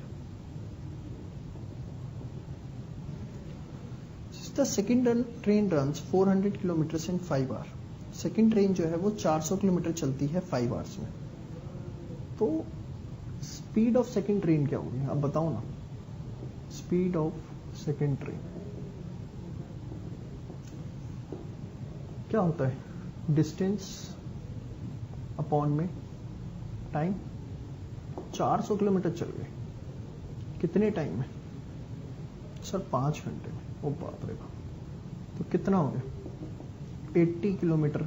The second train runs 400 kilometers in 5 hours. Second train जो है वो 400 किलोमीटर चलती है 5 आवर्स में। तो स्पीड ऑफ सेकेंड ट्रेन क्या होगी, आप बताओ ना। स्पीड ऑफ सेकेंड ट्रेन क्या होता है, डिस्टेंस अपॉन में टाइम। 400 किलोमीटर चल गए, कितने टाइम में सर 5 घंटे में। ओ बाप रे बाप, तो कितना हो गया 80 किलोमीटर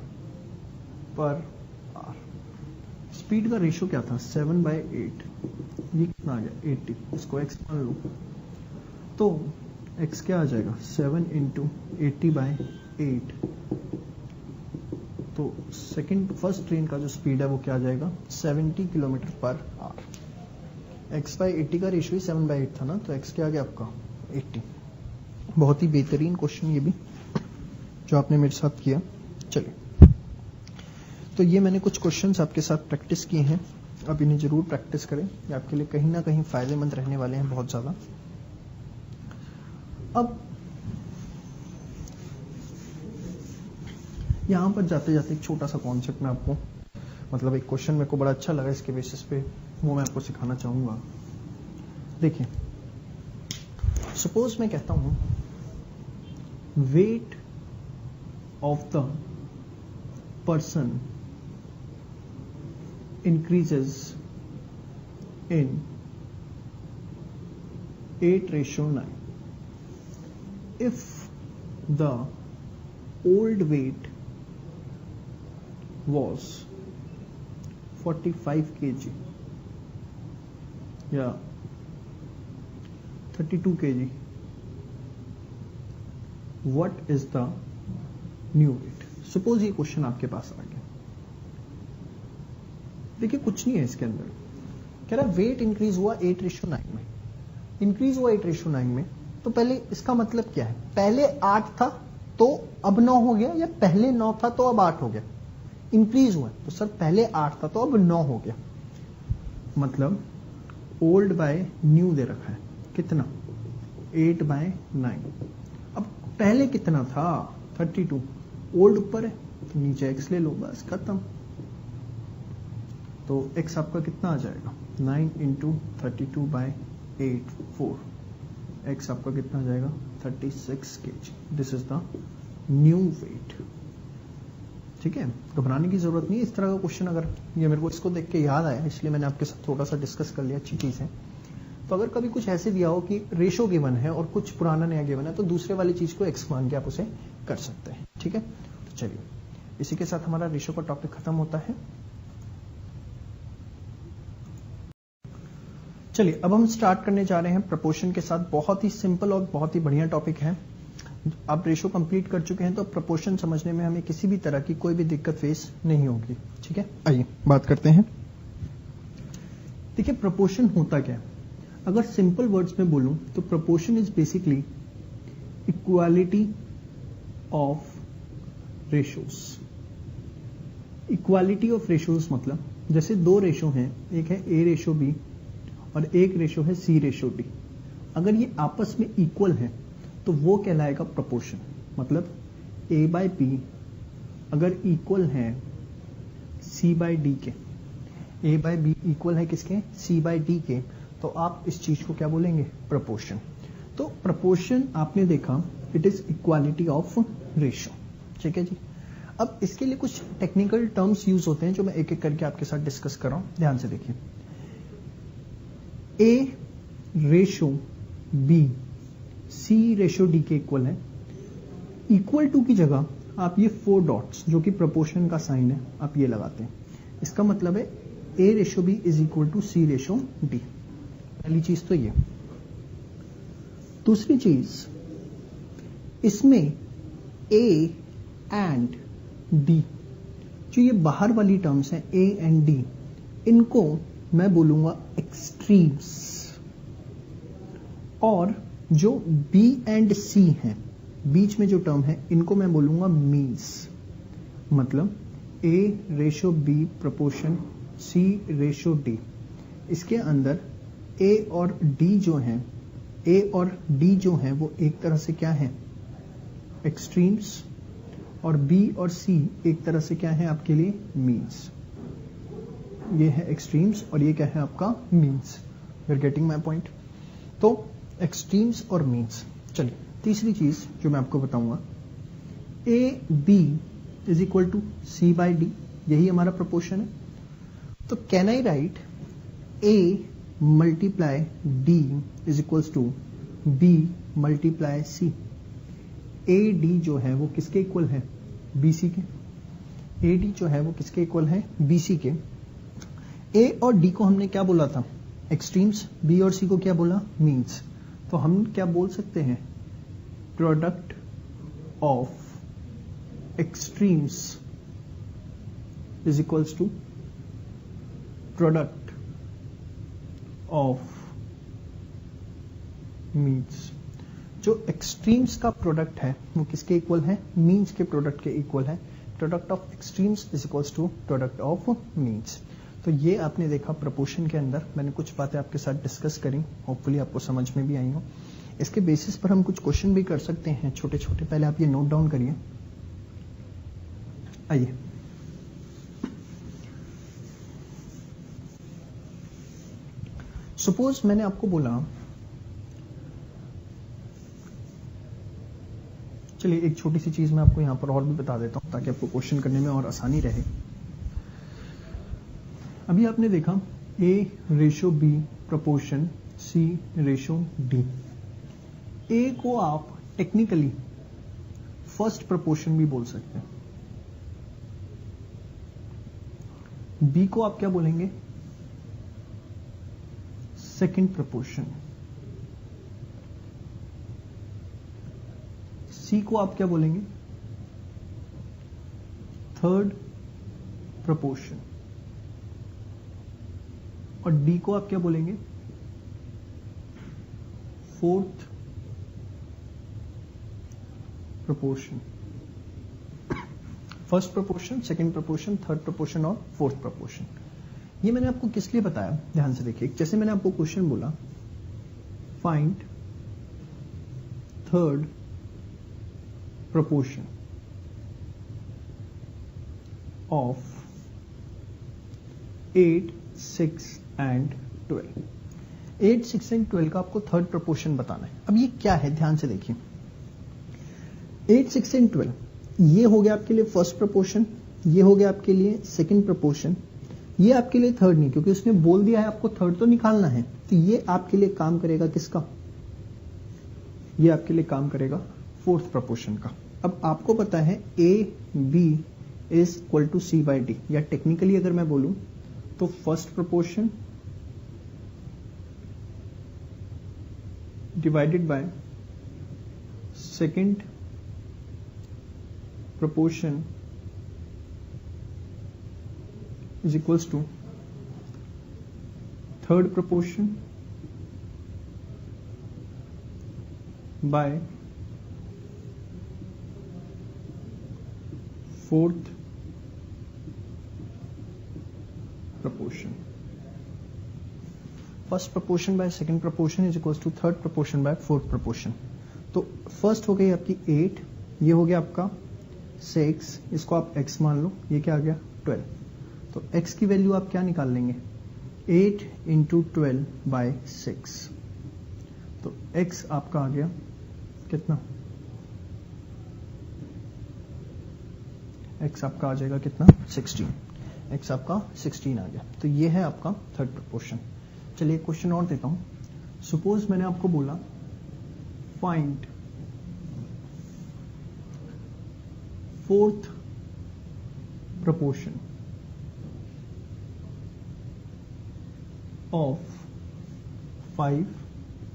पर आवर। स्पीड का रेशियो क्या था 7/8, ये कितना आ गया 80। इसको x मान लो, तो x क्या आ जाएगा 7 × 80/8। तो फर्स्ट ट्रेन का जो स्पीड है वो क्या आ जाएगा 70 किलोमीटर पर आवर। x/80 का रेशियो 7/8 था ना, तो x क्या आ गया आपका 80। बहुत ही बेहतरीन क्वेश्चन ये भी जो आपने मेरे साथ किया। चलिए, तो ये मैंने कुछ क्वेश्चंस आपके साथ प्रैक्टिस किए हैं, अब इन्हें जरूर प्रैक्टिस करें, ये आपके लिए कहीं ना कहीं फायदेमंद रहने वाले हैं बहुत ज्यादा। अब यहां पर जाते जाते एक छोटा सा कॉन्सेप्ट मैं आपको, मतलब एक क्वेश्चन मेरे को बड़ा अच्छा लगा, इसके बेसिस पे वो मैं आपको सिखाना चाहूंगा। देखिए, सपोज मैं कहता हूं wait of the person increases in 8:9 if the old weight was 45 kg या 32 kg, what is the new weight. Suppose ये क्वेश्चन आपके पास आ गया। देखिए कुछ नहीं है इसके अंदर, कह रहा वेट इंक्रीज हुआ 8:9 में। इंक्रीज हुआ 8:9 में, तो पहले इसका मतलब क्या है, पहले 8 था तो अब 9 हो गया, या पहले 9 था तो अब 8 हो गया। इंक्रीज हुआ है। तो सर पहले 8 था तो अब 9 हो गया, मतलब ओल्ड बाय न्यू दे रखा है कितना 8/9। अब पहले कितना था 32, ओल्ड ऊपर है तो नीचे x ले लो, बस खत्म। तो x आपका कितना आ जाएगा 9 × 32/8 4, x आपका कितना आ जाएगा 36 kg। This is the new weight. ठीक है, घबराने की जरूरत नहीं है। इस तरह का क्वेश्चन अगर ये मेरे को इसको देख के याद आया इसलिए मैंने आपके साथ थोड़ा सा डिस्कस कर लिया, अच्छी चीज है। तो अगर कभी कुछ ऐसे दिया हो कि रेशो गिवन है और कुछ पुराना नया गिवन है तो दूसरे वाली चीज को x मान के आप उसे कर सकते हैं। ठीक है, तो चलिए इसी के साथ हमारा रेशो का टॉपिक खत्म होता है। चलिए अब हम स्टार्ट करने जा रहे हैं प्रोपोर्शन के साथ। बहुत ही सिंपल और बहुत ही बढ़िया टॉपिक है। आप रेशो कंप्लीट कर चुके हैं तो प्रोपोर्शन समझने में हमें किसी भी तरह की कोई भी दिक्कत फेस नहीं होगी। ठीक है, आइए बात करते हैं। देखिए प्रोपोर्शन होता क्या है, अगर सिंपल वर्ड्स में बोलूं तो proportion is basically equality of ratios. Equality of ratios मतलब जैसे दो रेशो हैं, एक है A रेशो B और एक रेशो है C रेशो D। अगर ये आपस में इक्वल है तो वो कहलाएगा प्रोपोर्शन। मतलब A/B अगर इक्वल है C/D के, A/B इक्वल है किसके C/D के, तो आप इस चीज को क्या बोलेंगे प्रोपोर्शन। तो प्रोपोर्शन आपने देखा it is equality of ratio. ठीक है जी। अब इसके लिए कुछ टेक्निकल टर्म्स यूज होते हैं जो मैं एक एक करके आपके साथ डिस्कस कर रहा हूं, ध्यान से देखिए। A ratio B C ratio D के इक्वल है। इक्वल टू की जगह आप ये 4 डॉट्स जो कि प्रोपोर्शन का साइन है आप ये लगाते हैं। इसका मतलब है A ratio B is equal to C ratio D। पहली चीज तो ये। दूसरी चीज, इसमें A एंड D, जो ये बाहर वाली टर्म्स हैं A एंड D, इनको मैं बोलूंगा एक्सट्रीम्स। और जो B एंड C हैं, बीच में जो टर्म है, इनको मैं बोलूंगा मीन्स। मतलब A ratio B proportion C ratio D, इसके अंदर A और D जो हैं, A और D जो हैं वो एक तरह से क्या है एक्सट्रीम्स, और B और C एक तरह से क्या है आपके लिए मीन्स। ये है एक्सट्रीम्स और ये क्या है आपका means. You are getting my point. तो एक्सट्रीम्स और मीन्स। चलिए तीसरी चीज जो मैं आपको बताऊंगा, AB is equal to C/D, यही हमारा प्रोपोर्शन है। तो can I write A multiply D is equals to B multiply C। AD जो है वो किसके इक्वल है BC के। AD जो है वो किसके इक्वल है BC के। A और D को हमने क्या बोला था एक्सट्रीम्स, B और C को क्या बोला मीन्स। तो हम क्या बोल सकते हैं product of extremes is equals to product of means. जो एक्सट्रीम्स का प्रोडक्ट है वो किसके इक्वल है मीन्स के प्रोडक्ट के इक्वल है। Product of extremes is equals to product of means. तो ये आपने देखा प्रोपोर्शन के अंदर मैंने कुछ बातें आपके साथ डिस्कस करी, होपफुली आपको समझ में भी आई हो। इसके बेसिस पर हम कुछ क्वेश्चन भी कर सकते हैं छोटे छोटे, पहले आप ये नोट डाउन करिए। आइए सपोज मैंने आपको बोला, चलिए एक छोटी सी चीज मैं आपको यहां पर और भी बता देता हूं ताकि आपको क्वेश्चन करने में और आसानी रहे। अभी आपने देखा A ratio B proportion C ratio D। A को आप टेक्निकली फर्स्ट प्रोपोर्शन भी बोल सकते हैं, B को आप क्या बोलेंगे सेकंड प्रोपोर्शन, C को आप क्या बोलेंगे थर्ड प्रोपोर्शन, और D को आप क्या बोलेंगे fourth proportion. First proportion, second proportion, third proportion और फोर्थ प्रोपोर्शन। ये मैंने आपको किस लिए बताया, ध्यान से देखिए। जैसे मैंने आपको क्वेश्चन बोला, find third proportion of 8, 6 and 12। 8, 6 and 12 का आपको थर्ड प्रोपोर्शन बताना है। अब ये क्या है, ध्यान से देखिए। 8, 6 एंड 12 ये हो गया आपके लिए फर्स्ट प्रोपोर्शन, ये हो गया आपके लिए सेकंड प्रोपोर्शन, ये आपके लिए थर्ड नहीं, क्योंकि उसने बोल दिया है आपको थर्ड तो निकालना है, तो ये आपके लिए काम करेगा किसका, ये आपके लिए काम करेगा फोर्थ प्रोपोर्शन का। अब आपको पता है A B is equal to C by D, या टेक्निकली अगर मैं बोलूं तो first proportion divided by second proportion is equals to third proportion by fourth proportion. First proportion by second proportion is equals to third proportion by fourth proportion. तो फर्स्ट हो गई आपकी 8, ये हो गया आपका 6, इसको आप x मान लो, ये क्या आ गया 12। तो x की वैल्यू आप क्या निकाल लेंगे, 8 इंटू 12 बाय 6। तो x आपका आ गया कितना, x आपका आ जाएगा कितना 16, x आपका 16 आ गया। तो ये है आपका थर्ड प्रोपोर्शन। चलिए क्वेश्चन और देता हूं। सपोज मैंने आपको बोला find fourth proportion of 5,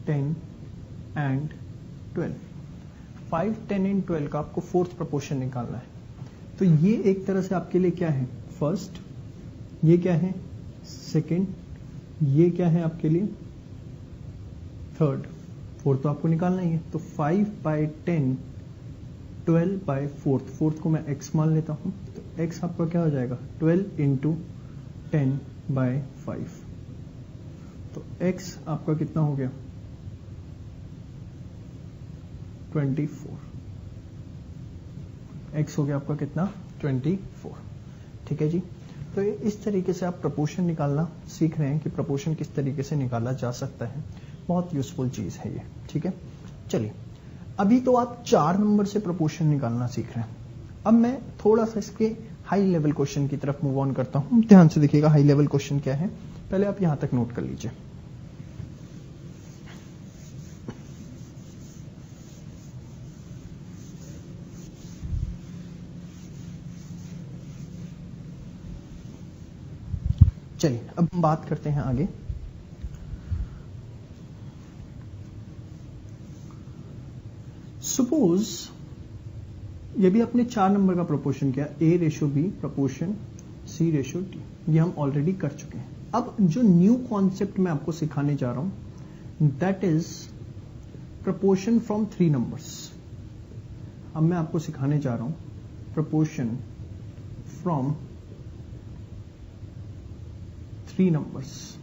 10 and 12। 5, 10 and 12 का आपको फोर्थ प्रोपोर्शन निकालना है। तो ये एक तरह से आपके लिए क्या है, फर्स्ट, ये क्या है सेकंड, ये क्या है आपके लिए थर्ड, फोर्थ तो आपको निकालना ही है। तो 5 बाई 10, 12 बाई फोर्थ, फोर्थ को मैं x मान लेता हूं, तो x आपका क्या हो जाएगा 12 इंटू 10 बाई 5। तो x आपका कितना हो गया 24, x हो गया आपका कितना 24। ठीक है जी। तो इस तरीके से आप प्रपोर्शन निकालना सीख रहे हैं कि प्रपोर्शन किस तरीके से निकाला जा सकता है। बहुत यूजफुल चीज है ये। ठीक है, चलिए अभी तो आप 4 नंबर से प्रपोर्शन निकालना सीख रहे हैं। अब मैं थोड़ा सा इसके हाई लेवल क्वेश्चन की तरफ मूव ऑन करता हूं। ध्यान से देखिएगा हाई लेवल क्वेश्चन क्या है, पहले आप यहां तक नोट कर लीजिए। चलिए अब हम बात करते हैं आगे। सपोज ये भी आपने 4 नंबर का प्रोपोर्शन किया, A ratio B proportion C ratio D, ये हम ऑलरेडी कर चुके हैं। अब जो न्यू कॉन्सेप्ट मैं आपको सिखाने जा रहा हूं that is proportion from 3 numbers. अब मैं आपको सिखाने जा रहा हूं प्रोपोर्शन फ्रॉम 3 नंबर्स।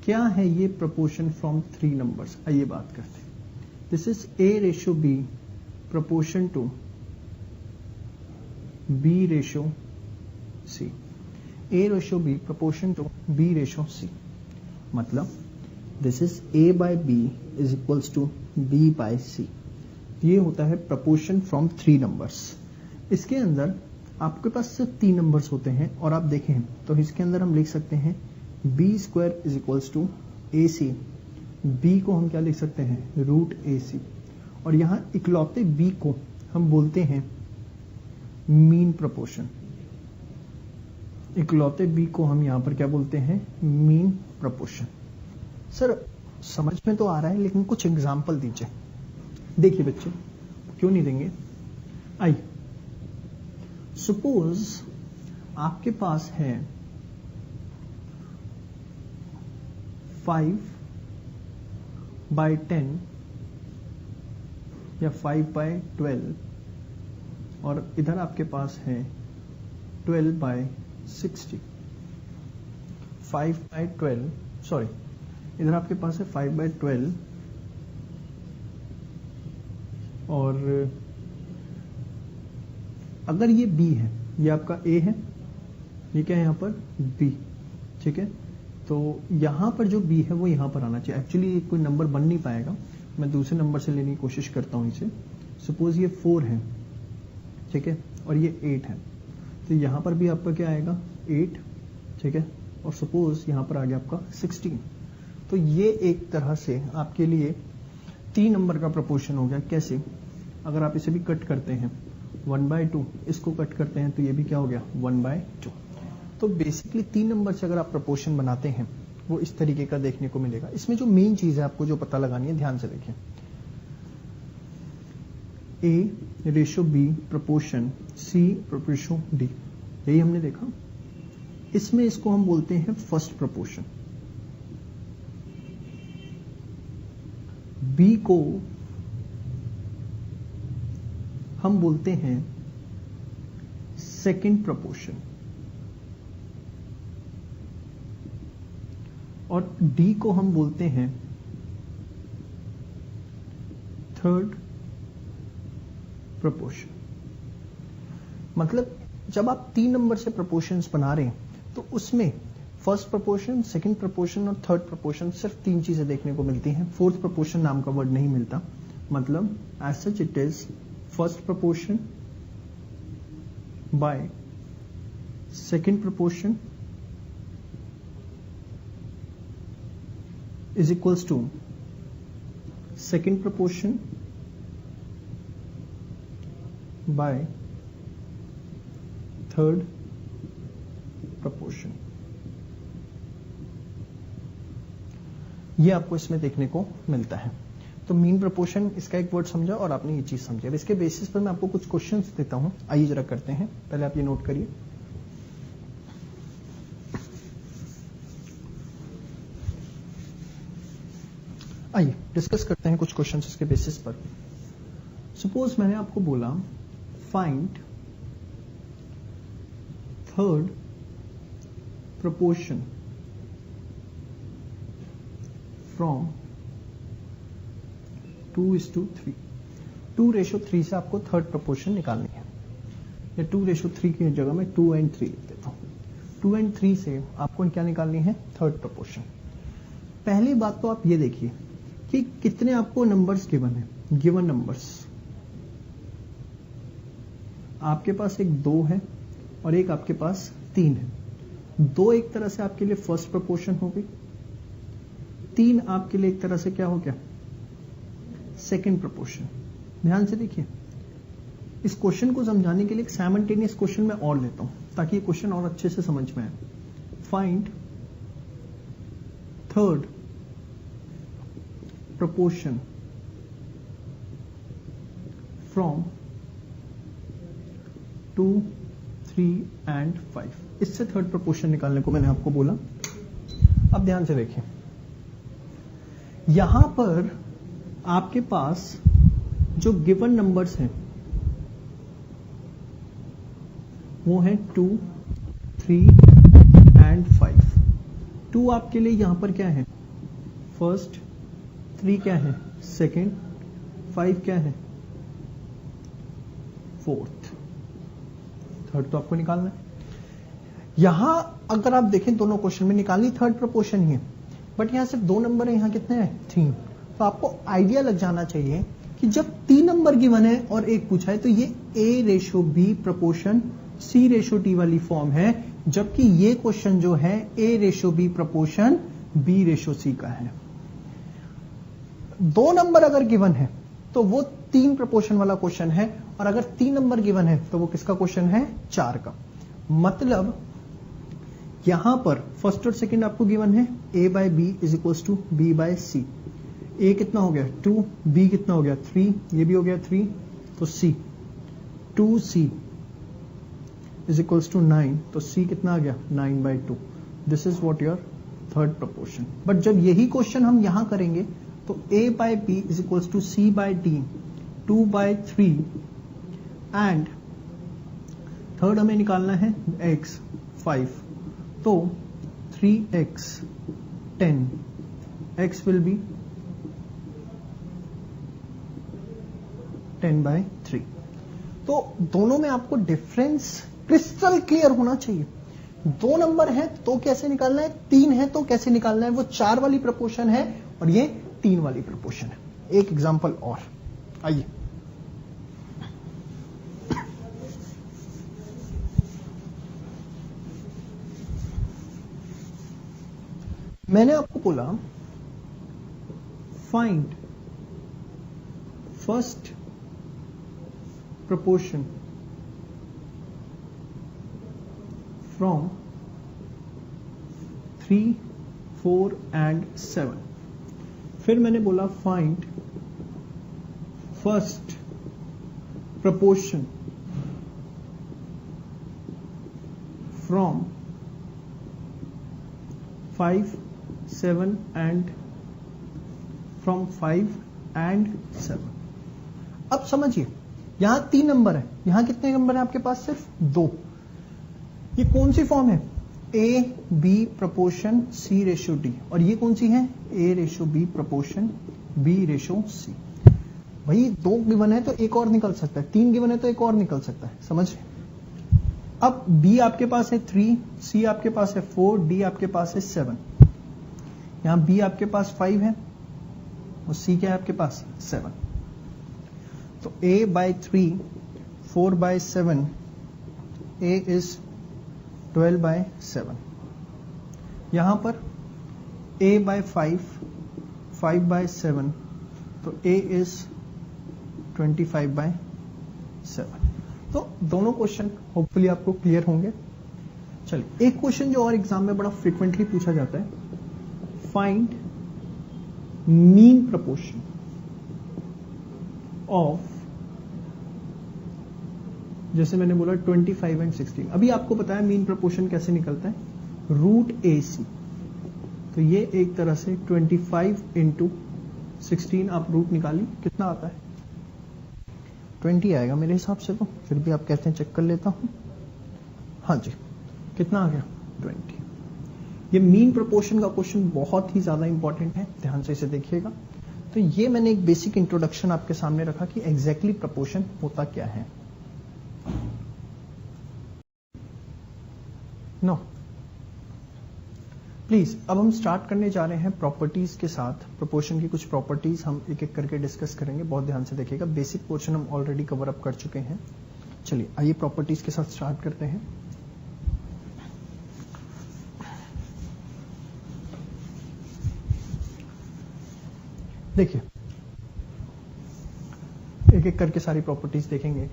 क्या है ये प्रोपोर्शन फ्रॉम 3 नंबर्स, आइए बात करते हैं। This is A ratio B proportion to B ratio C। A ratio B proportion to B ratio C, मतलब this is A by B is equals to B by C। ये होता है proportion from 3 numbers। इसके अंदर आपके पास सिर्फ 3 नंबर्स होते हैं और आप देखें तो इसके अंदर हम लिख सकते हैं B square is equals to AC। B को हम क्या लिख सकते हैं रूट AC, और यहां इकलौते B को हम बोलते हैं मीन प्रोपोर्शन। इकलौते B को हम यहां पर क्या बोलते हैं मीन प्रोपोर्शन। सर समझ में तो आ रहा है लेकिन कुछ एग्जाम्पल दीजिए। देखिए बच्चे, क्यों नहीं देंगे, आइए सपोज आपके पास है 5 बाई 10 या 5 बाई 12 और इधर आपके पास है 12/60, 5/12, सॉरी इधर आपके पास है 5/12 और अगर ये B है, ये आपका A है, ये क्या है यहाँ पर B, ठीक है। तो यहां पर जो B है वो यहां पर आना चाहिए। एक्चुअली कोई नंबर बन नहीं पाएगा, मैं दूसरे नंबर से लेने की कोशिश करता हूं इसे। सपोज ये 4 है, ठीक है, और ये 8 है, तो यहां पर भी आपका क्या आएगा 8, ठीक है, और सपोज यहां पर आ गया आपका 16। तो ये एक तरह से आपके लिए 3 नंबर का प्रोपोर्शन हो गया। कैसे? अगर आप इसे भी कट करते हैं 1/2, इसको कट करते हैं तो ये भी क्या हो गया 1/2। तो बेसिकली 3 नंबर से अगर आप प्रोपोर्शन बनाते हैं वो इस तरीके का देखने को मिलेगा। इसमें जो मेन चीज है आपको जो पता लगानी है, ध्यान से देखें, A ratio B proportion C ratio D, यही हमने देखा। इसमें इसको हम बोलते हैं फर्स्ट प्रोपोर्शन, B को हम बोलते हैं सेकंड प्रोपोर्शन और D को हम बोलते हैं थर्ड प्रोपोर्शन। मतलब जब आप 3 नंबर से प्रोपोर्शंस बना रहे हैं तो उसमें फर्स्ट प्रोपोर्शन, सेकंड प्रोपोर्शन और थर्ड प्रोपोर्शन, सिर्फ 3 चीजें देखने को मिलती हैं। फोर्थ प्रोपोर्शन नाम का वर्ड नहीं मिलता। मतलब as such it is first proportion by second proportion is equals to second proportion by third proportion। ये आपको इसमें देखने को मिलता है। तो मीन प्रोपोर्शन इसका एक वर्ड समझा और आपने ये चीज समझी। अब इसके बेसिस पर मैं आपको कुछ क्वेश्चंस देता हूं, आइए जरा करते हैं। पहले आप ये नोट करिए। आइए डिस्कस करते हैं कुछ क्वेश्चंस इसके बेसिस पर। सपोज मैंने आपको बोला फाइंड थर्ड प्रोपोर्शन फ्रॉम 2:3। 2:3 से आपको थर्ड प्रोपोर्शन निकालनी है। या 2:3 की जगह में 2 and 3 लिख देता हूं। 2 and 3 से आपको क्या निकालनी है? Third proportion. पहली बात तो आप ये देखिए कि कितने आपको नंबर्स गिवन है। गिवन नंबर्स आपके पास एक 2 है और एक आपके पास 3 है। 2 एक तरह से आपके लिए फर्स्ट प्रोपोर्शन हो गई, 3 आपके लिए एक तरह से क्या हो गया? Second proportion. ध्यान से देखिए, इस क्वेश्चन को समझाने के लिए एक साइमल्टेनियस क्वेश्चन मैं और लेता हूं ताकि ये क्वेश्चन और अच्छे से समझ में आए। Find third proportion from 2, 3 and 5। इससे थर्ड प्रोपोर्शन निकालने को मैंने आपको बोला। अब ध्यान से देखिए, यहां पर आपके पास जो गिवन नंबर्स हैं वो हैं 2, 3 and 5। 2 आपके लिए यहां पर क्या है? फर्स्ट। 3 क्या है? सेकेंड। 5 क्या है? फोर्थ। थर्ड तो आपको निकालना है। यहां अगर आप देखें दोनों क्वेश्चन में निकालनी थर्ड प्रोपोर्शन ही है, बट यहां सिर्फ 2 नंबर है, यहां कितने हैं? 3। तो आपको आइडिया लग जाना चाहिए कि जब 3 नंबर गिवन है और एक पूछा है तो ये A:B प्रोपोर्शन C:D वाली फॉर्म है, जबकि ये क्वेश्चन जो है A:B प्रोपोर्शन B:C का है। 2 नंबर अगर गिवन है तो वो 3 प्रोपोर्शन वाला क्वेश्चन है, और अगर 3 नंबर गिवन है तो वो किसका क्वेश्चन है? 4 का। मतलब यहां पर फर्स्ट और सेकंड आपको गिवन है A/B = B/C। A कितना हो गया? 2, B कितना हो गया? 3, ये भी हो गया 3, तो C 2C = 9, तो C कितना आ गया? 9/2। This is what your third proportion. But जब यही क्वेश्चन हम यहां करेंगे तो A/B = C/D 2/3 and थर्ड हमें निकालना है x 5, तो 3x 10, x विल बी 10/3। तो दोनों में आपको डिफरेंस क्रिस्टल क्लियर होना चाहिए। 2 नंबर है तो कैसे निकालना है, 3 है तो कैसे निकालना है, वो 4 वाली प्रपोर्शन है और ये 3 वाली प्रपोर्शन है। एक एग्जांपल और, आइए। मैंने आपको बोला find first proportion from 3, 4 and 7। फिर मैंने बोला find first proportion from 5, 7 and from 5 and 7। अब समझिए, यहां 3 नंबर है, यहां कितने नंबर है आपके पास, सिर्फ 2। ये कौन सी फॉर्म है, A B proportion C ratio D, और ये कौन सी है, A ratio B proportion B ratio C. भाई 2 गिवन है तो एक और निकल सकता है, 3 गिवन है तो एक और निकल सकता है, समझ रहे। अब बी आपके पास है 3, सी आपके पास है 4, डी आपके पास है 7। यहां बी आपके पास 5 है और सी क्या है आपके पास 7। तो a/3 4/7, a is 12/7। यहां पर a/5 5/7, तो a is 25/7। तो दोनों क्वेश्चन होपफुली आपको क्लियर होंगे। चलिए, एक क्वेश्चन जो और एग्जाम में बड़ा फ्रीक्वेंटली पूछा जाता है, फाइंड मीन प्रपोर्शन ऑफ, जैसे मैंने बोला 25 एंड 16। अभी आपको पता है मीन प्रपोर्शन कैसे निकलता है, √AC। तो ये एक तरह से 25 इंटू 16 आप रूट निकालिए, कितना आता है 20 आएगा मेरे हिसाब से। तो फिर भी आप कहते हैं चेक कर लेता हूं, हाँ जी कितना आ गया 20। ये मीन प्रपोर्शन का क्वेश्चन बहुत ही ज्यादा इंपॉर्टेंट है, ध्यान से इसे देखिएगा। तो ये मैंने एक बेसिक इंट्रोडक्शन आपके सामने रखा कि एग्जैक्टली प्रपोर्शन होता क्या है। नो प्लीज, अब हम स्टार्ट करने जा रहे हैं प्रॉपर्टीज के साथ। प्रोपोर्शन की कुछ प्रॉपर्टीज हम एक एक करके डिस्कस करेंगे, बहुत ध्यान से देखिएगा। बेसिक पोर्शन हम ऑलरेडी कवर अप कर चुके हैं। चलिए आइए प्रॉपर्टीज के साथ स्टार्ट करते हैं। देखिए, एक एक करके सारी प्रॉपर्टीज देखेंगे।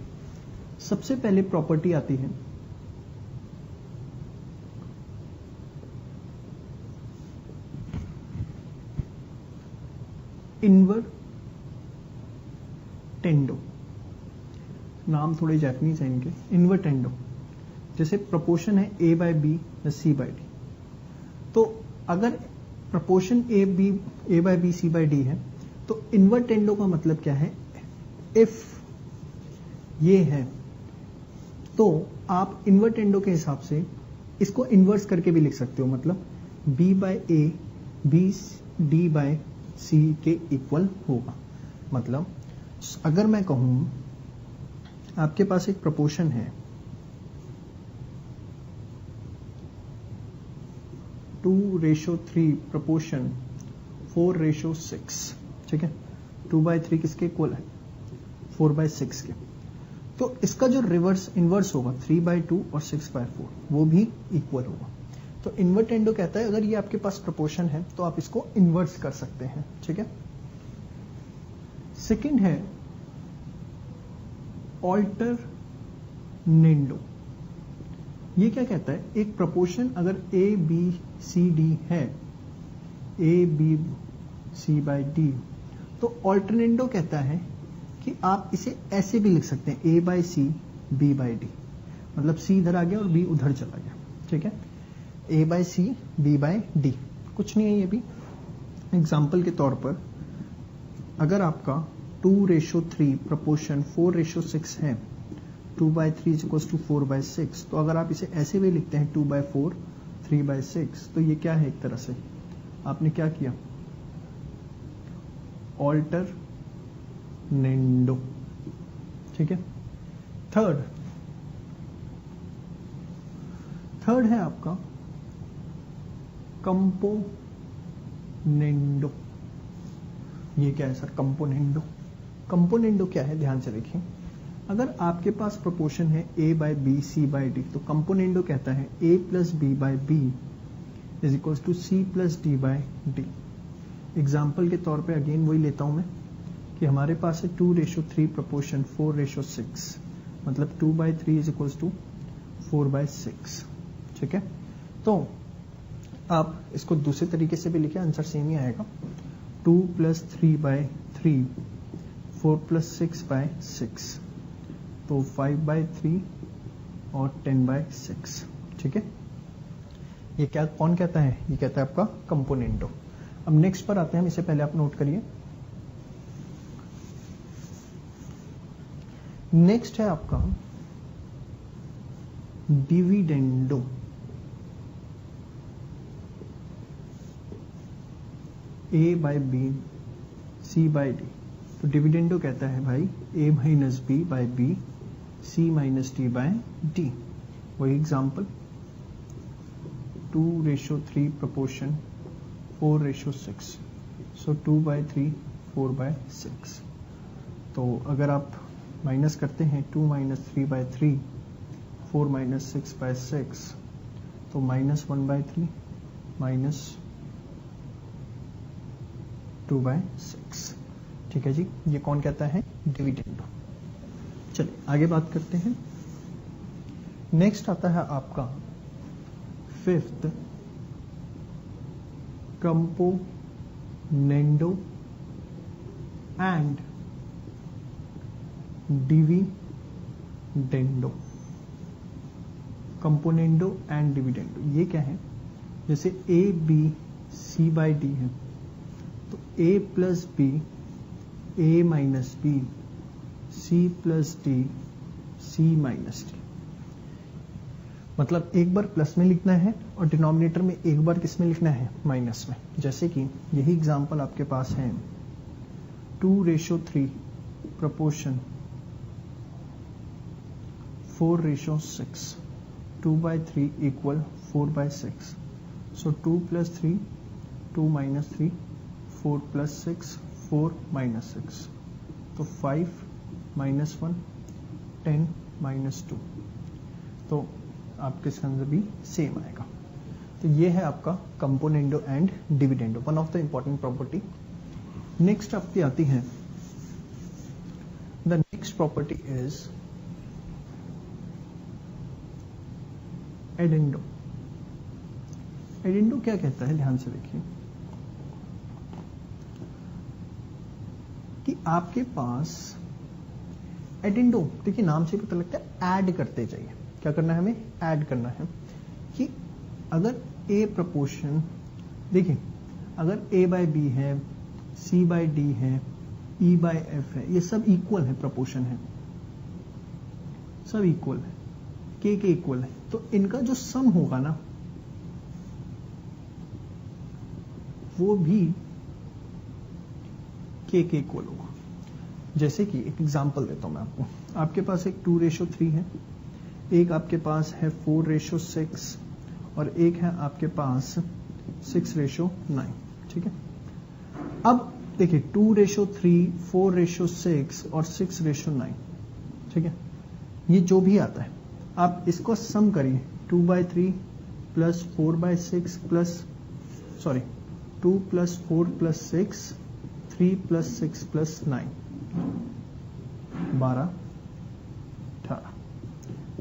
सबसे पहले प्रॉपर्टी आती है इनवर्टेंडो। नाम थोड़े जैपनीज हैं इनके, इनवर्टेंडो। जैसे प्रोपोर्शन है a/b या c/d, तो अगर प्रोपोर्शन a/b c/d है तो इनवर्टेंडो का मतलब क्या है, इफ ये है तो आप इनवर्टेंडो के हिसाब से इसको इन्वर्स करके भी लिख सकते हो, मतलब b/a b/d/c के इक्वल होगा। मतलब अगर मैं कहूं आपके पास एक प्रोपोर्शन है 2:3 प्रोपोर्शन 4:6, ठीक है, 2/3 किसके इक्वल है 4/6 के, तो इसका जो रिवर्स इनवर्स होगा 3/2 और 6/4 वो भी इक्वल होगा। तो इन्वर्टेंडो कहता है अगर ये आपके पास प्रोपोर्शन है तो आप इसको इन्वर्स कर सकते हैं, ठीक है। सेकंड है ऑल्टरनेंडो। ये क्या कहता है, एक प्रोपोर्शन अगर a b c d है, a b c/d, तो ऑल्टरनेंडो कहता है कि आप इसे ऐसे भी लिख सकते हैं a/c b/d, मतलब c इधर आ गया और b उधर चला गया, ठीक है, a/c b/d। कुछ नहीं है ये भी। एग्जाम्पल के तौर पर अगर आपका 2:3 प्रोपोर्शन 4:6 है 2/3 इज इक्वल टू 4/6। तो अगर आप इसे ऐसे भी लिखते हैं 2/4 3/6, तो ये क्या है, एक तरह से आपने क्या किया, ऑल्टरनेंडो। ठीक है। थर्ड है आपका कंपोनेंडो। ये क्या है सर, कंपोनेंडो। कंपोनेंडो क्या है, ध्यान से देखिए। अगर आपके पास प्रोपोर्शन है a/b c/d, तो कंपोनेंडो कहता है a plus b/b is equal to c plus d/d। Example के तौर पे अगेन वही लेता हूं मैं कि हमारे पास है 2:3 प्रोपोर्शन 4:6, मतलब 2/3 इज इक्वल टू 4/6। ठीक है। तो आप इसको दूसरे तरीके से भी लिखे, आंसर सेम ही आएगा। 2 + 3/3 4 + 6/6, तो 5/3 और 10/6। ठीक है। ये क्या, कौन कहता है, ये कहता है आपका कंपोनेंडो। अब नेक्स्ट पर आते हैं हम, इसे पहले आप नोट करिए। नेक्स्ट है आपका डिविडेंडो। a/b c/d, तो डिविडेंडो कहता है भाई a - b/b c - d/d। वही एग्जाम्पल 2:3 प्रोपोर्शन 4:6, सो 2/3 4/6। तो अगर आप माइनस करते हैं 2 - 3/3 4 - 6/6, तो -1/3 -2/6। ठीक है जी, ये कौन कहता है, डिविडेंडो। चलिए आगे बात करते हैं। नेक्स्ट आता है आपका fifth componendo and dividendo. Componendo and dividendo ये क्या है, जैसे a b c/d है, तो a plus b a minus b c plus d c minus d। मतलब एक बार प्लस में लिखना है और डिनोमिनेटर में एक बार किस में लिखना है, माइनस में। जैसे कि यही एग्जांपल आपके पास है 2:3 प्रोपोर्शन 4:6, 2/3 इक्वल 4/6, सो 2 + 3 2 - 3 4 + 6 4 - 6, तो 5 - 1 10 - 2, तो आपके इसके अंदर भी सेम आएगा। तो ये है आपका componendo and dividendo, one of the important property. Next आपकी आती है, द नेक्स्ट प्रॉपर्टी इज एडेंडो। एडेंडो क्या कहता है, ध्यान से देखिए कि आपके पास एडेंडो, देखिए नाम से पता लगता है ऐड करते जाइए। क्या करना है, हमें ऐड करना है कि अगर a प्रोपोर्शन, देखिए अगर a/b है c/d है e/f है, ये सब इक्वल है, प्रोपोर्शन है, सब इक्वल है, k के इक्वल है, तो इनका जो सम होगा ना वो भी k के इक्वल होगा। जैसे कि एक एग्जांपल देता हूं मैं आपको, आपके पास एक 2:3 है, एक आपके पास है 4:6 और एक है आपके पास 6:9। ठीक है। अब देखिए 2:3 4:6 और 6:9, ठीक है, ये जो भी आता है आप इसको सम करिए, 2/3 प्लस 4/6 प्लस 2 + 4 + 6 3 + 6 + 9 12 18,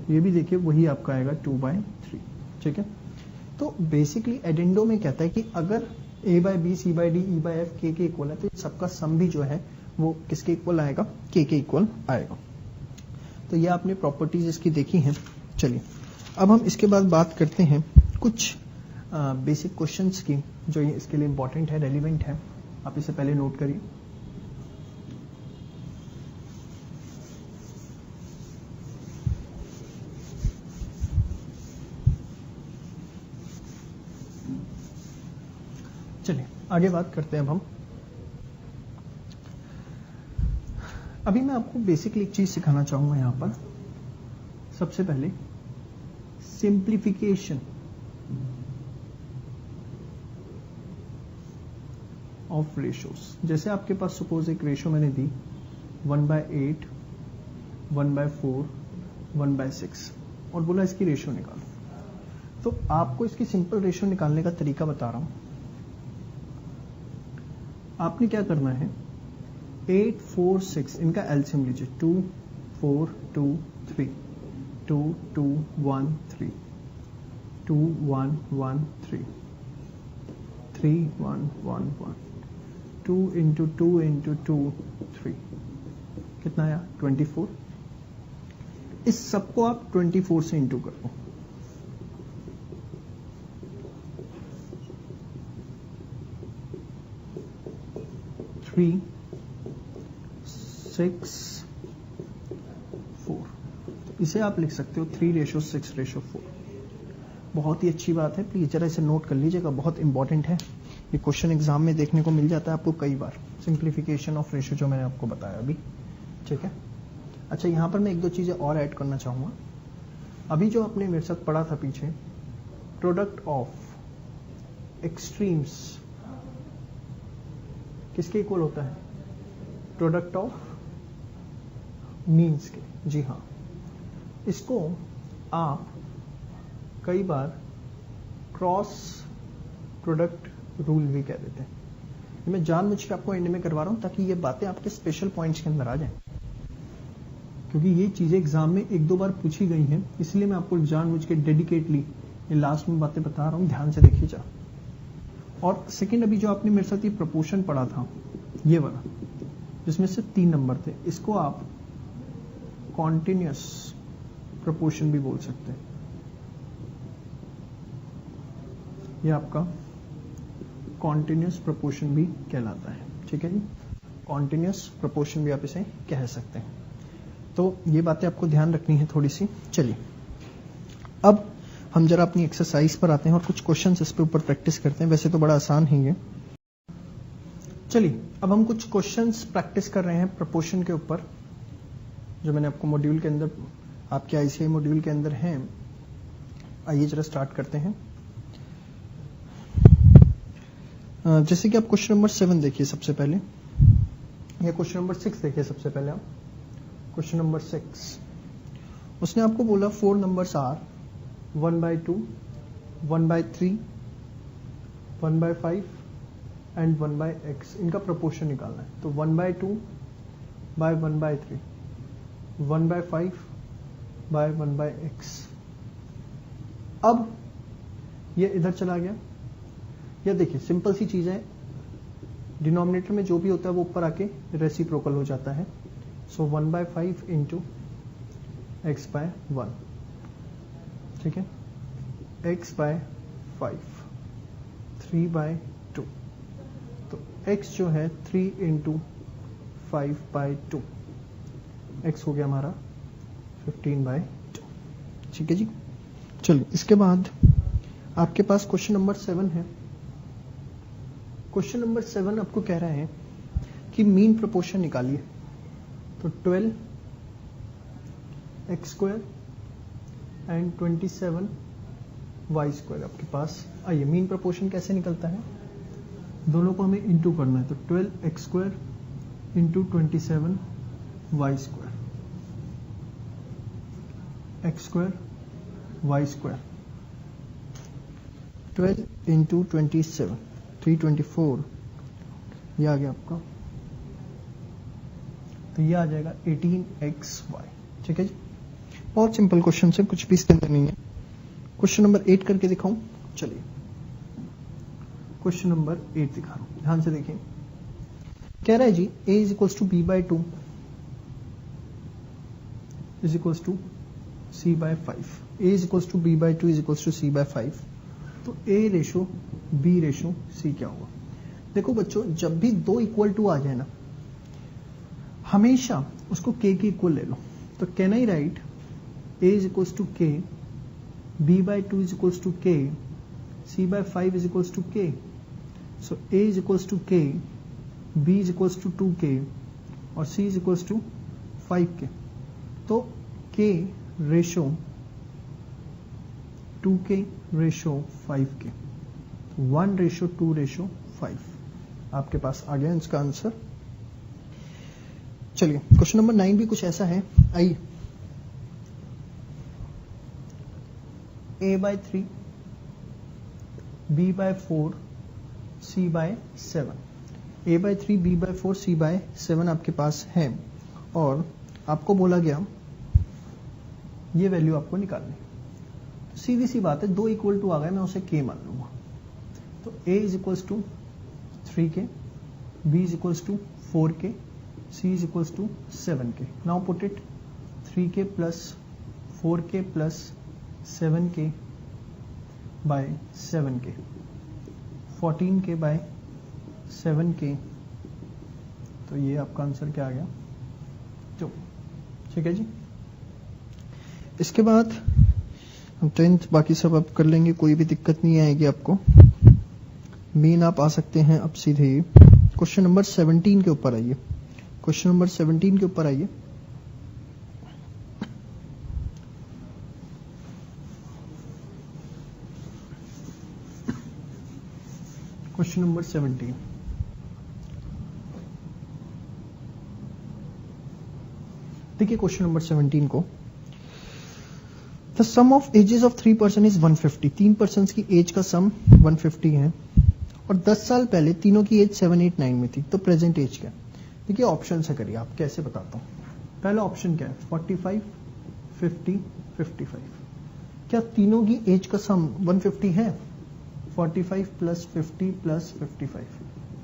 ये भी देखिए वही आपका आएगा 2/3। ठीक है। तो बेसिकली एडेंडो में कहता है कि अगर a/b c/d e/f k के इक्वल है, तो सबका सम भी जो है वो किसके इक्वल आएगा, k के इक्वल आएगा। तो ये आपने प्रॉपर्टीज इसकी देखी हैं। चलिए अब हम इसके बाद बात करते हैं कुछ बेसिक क्वेश्चंस की, जो ये इसके लिए इंपॉर्टेंट है, रेलिवेंट है। आप इसे पहले नोट करिए। चलिए आगे बात करते हैं अब हम। अभी मैं आपको बेसिकली एक चीज सिखाना चाहूंगा यहां पर। सबसे पहले सिंप्लीफिकेशन ऑफ रेशोस। जैसे आपके पास सपोज एक रेशो मैंने दी 1/8, 1/4, 1/6 और बोला इसकी रेशो निकालो। तो आपको इसकी सिंपल रेशो निकालने का तरीका बता रहा हूं। आपने क्या करना है, 8, 4, 6 इनका एलसीएम लीजिए। 2, 4, 2, 3, 2, 2, 1, 3, 2, 1, 1, 3, 3, 1, 1, 1, 2 into 2 into 2, 3, कितना आया 24। इस सबको आप 24 से इंटू कर दो। थ्री 6, 4, इसे आप लिख सकते हो 3:6:4। बहुत ही अच्छी बात है, प्लीज जरा इसे नोट कर लीजिएगा, बहुत इंपॉर्टेंट है। ये क्वेश्चन एग्जाम में देखने को मिल जाता है आपको कई बार, सिंप्लीफिकेशन ऑफ रेशो जो मैंने आपको बताया अभी, ठीक है। अच्छा, यहां पर मैं एक दो चीजें और ऐड करना चाहूंगा। अभी जो आपने मेरे साथ पढ़ा था पीछे, प्रोडक्ट ऑफ एक्सट्रीम्स किसके इक्वल होता है, प्रोडक्ट ऑफ मीन्स के। जी हाँ, इसको आप कई बार क्रॉस प्रोडक्ट रूल भी कह देते हैं। मैं जानबूझ के आपको एंड में करवा रहा हूं ताकि ये बातें आपके स्पेशल पॉइंट्स के अंदर आ जाएं, क्योंकि ये चीजें एग्जाम में एक दो बार पूछी गई हैं, इसलिए मैं आपको जानबूझ के डेडिकेटली ये लास्ट में बातें बता रहा हूं, ध्यान से देखिए जा। और सेकंड, अभी जो आपने मेरे साथ ये प्रपोर्शन पढ़ा था, ये वाला जिसमें से 3 नंबर थे, इसको आप कॉन्टिन्यूअस प्रपोर्शन भी बोल सकते हैं। ये आपका कॉन्टिन्यूअस प्रपोर्शन भी कहलाता है, ठीक है जी। कॉन्टिन्यूअस प्रपोर्शन भी आप इसे कह सकते हैं। तो ये बातें आपको ध्यान रखनी है थोड़ी सी। चलिए अब हम जरा अपनी एक्सरसाइज पर आते हैं और कुछ क्वेश्चंस इस पे ऊपर प्रैक्टिस करते हैं। वैसे तो बड़ा आसान ही है। चलिए अब हम कुछ क्वेश्चंस प्रैक्टिस कर रहे हैं प्रपोर्शन के ऊपर, जो मैंने आपको मॉड्यूल के अंदर, आपके आईसीआई मॉड्यूल के अंदर हैं। आइए जरा स्टार्ट करते हैं। जैसे कि आप क्वेश्चन नंबर 7 देखिए सबसे पहले, या क्वेश्चन नंबर 6 देखिए सबसे पहले आप। क्वेश्चन नंबर 6, उसने आपको बोला 4 नंबर्स आर 1/2, 1/3, 1/5 एंड 1/x। इनका प्रोपोर्शन निकालना है। तो 1/2 बाय 1/3, 1/5 बाय 1/x। अब ये इधर चला गया। या देखिए सिंपल सी चीज है, डिनोमिनेटर में जो भी होता है वो ऊपर आके रेसिप्रोकल हो जाता है। सो 1/5 इंटू x/1, ठीक है। x/5, 3/2। तो x जो है 3 इंटू 5/2, x हो गया हमारा 15/2, ठीक है जी। चलिए इसके बाद आपके पास क्वेश्चन नंबर 7 है। क्वेश्चन नंबर 7 आपको कह रहा है कि मीन प्रोपोर्शन निकालिए। तो 12x² एंड 27y² आपके पास। आइए मीन प्रोपोर्शन कैसे निकलता है, दोनों को हमें इंटू करना है। तो 12x² into 27y², x² y², 12 into 27, 324, ये आ गया आपका। तो ये आ जाएगा 18xy, ठीक है जी। बहुत सिंपल क्वेश्चन है, कुछ भी इसके अंदर नहीं है। क्वेश्चन नंबर 8 करके दिखाऊं। चलिए क्वेश्चन नंबर 8 दिखा रहा हूं, ध्यान से देखिए। कह रहा है जी a is equals to b/2 is equals to c/5। a is equals to b/2 is equals to c/5। तो a ratio b ratio c क्या होगा। देखो बच्चों, जब भी 2 इक्वल टू आ जाए ना, हमेशा उसको k के इक्वल ले लो। तो can I write a is equals to k, b/2 is equals to k, c/5 is equals to k। So A is equals to K, B is equals to 2K और C is equals to 5K। तो K ratio 2K ratio 5K, 1:2:5 आपके पास आ गया इसका आंसर। चलिए क्वेश्चन नंबर 9 भी कुछ ऐसा है। आइए, A/3, B/4, C/7, A/3, B/4, C/7 आपके पास है और आपको बोला गया ये वैल्यू आपको निकालनी। तो सीधी सी बात है, 2 इक्वल टू आ गए, मैं उसे K मान लूंगा। तो A is equals to 3K, B is equals to 4K, C is equals to 7K। Now put it 3K plus 4K plus 7K by 7K, 14K by 7K। तो ये आपका आंसर क्या आ गया? 2। ठीक है जी। इसके बाद हम 10th बाकी सब आप कर लेंगे, कोई भी दिक्कत नहीं आएगी आपको। मेन आप आ सकते हैं अब सीधे क्वेश्चन नंबर 17 के ऊपर आइए। क्वेश्चन नंबर 17 के ऊपर आइए। क्वेश्चन नंबर 17, देखिए क्वेश्चन नंबर 17 को, the sum of ages of 3 person is 150। 3 person की एज का सम 150 है और 10 साल पहले तीनों की एज 7, 8, 9 में थी। तो प्रेजेंट एज क्या? देखिए ऑप्शन से करिए आप, कैसे बताता हूं। पहला ऑप्शन क्या है? 45, 50, 55। क्या तीनों की एज का सम 150 है? 45 प्लस 50 प्लस 55,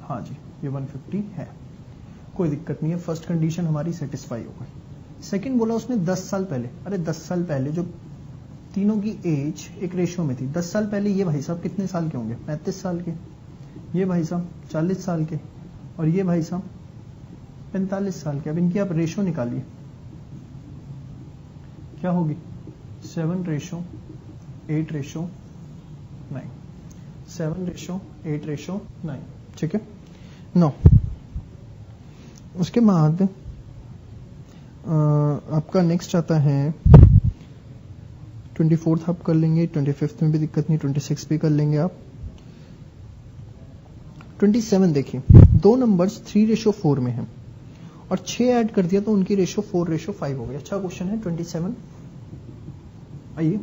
हाँ जी ये 150 है, कोई दिक्कत नहीं है। फर्स्ट कंडीशन हमारी सेटिस्फाई हो गई। सेकंड बोला उसने 10 साल पहले। अरे 10 साल पहले जो तीनों की एज एक रेशियो में थी, 10 साल पहले ये भाई साहब कितने साल के होंगे? 35 साल के, ये भाई साहब 40 साल के और ये भाई साहब 45 साल के। अब इनकी आप रेशियो निकालिए, क्या होगी? 7:8:9, 7:8:9। ठीक है। नो उसके बाद आपका नेक्स्ट आता है 24th आप कर लेंगे, 25th में भी दिक्कत नहीं, 26 भी कर लेंगे आप। 27 देखिए, दो नंबर्स 3:4 में हैं और 6 ऐड कर दिया तो उनकी रेशो 4:5 हो गई। अच्छा क्वेश्चन है 27। आइए,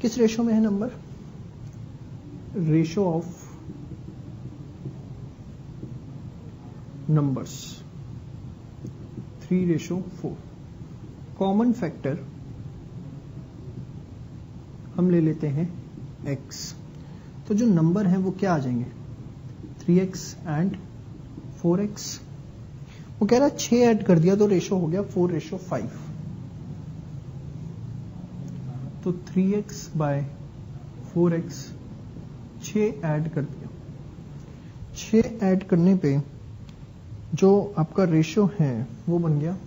किस रेशो में है number? Ratio of numbers 3:4। Common factor हम ले लेते हैं x, तो जो नंबर है वो क्या आ जाएंगे? 3x and 4x। वो कह रहा है 6 ऐड कर दिया तो रेशो हो गया 4:5। तो 3x बाय 4x, 6 ऐड कर दिया। 6 ऐड करने पे जो आपका रेशो है वो बन गया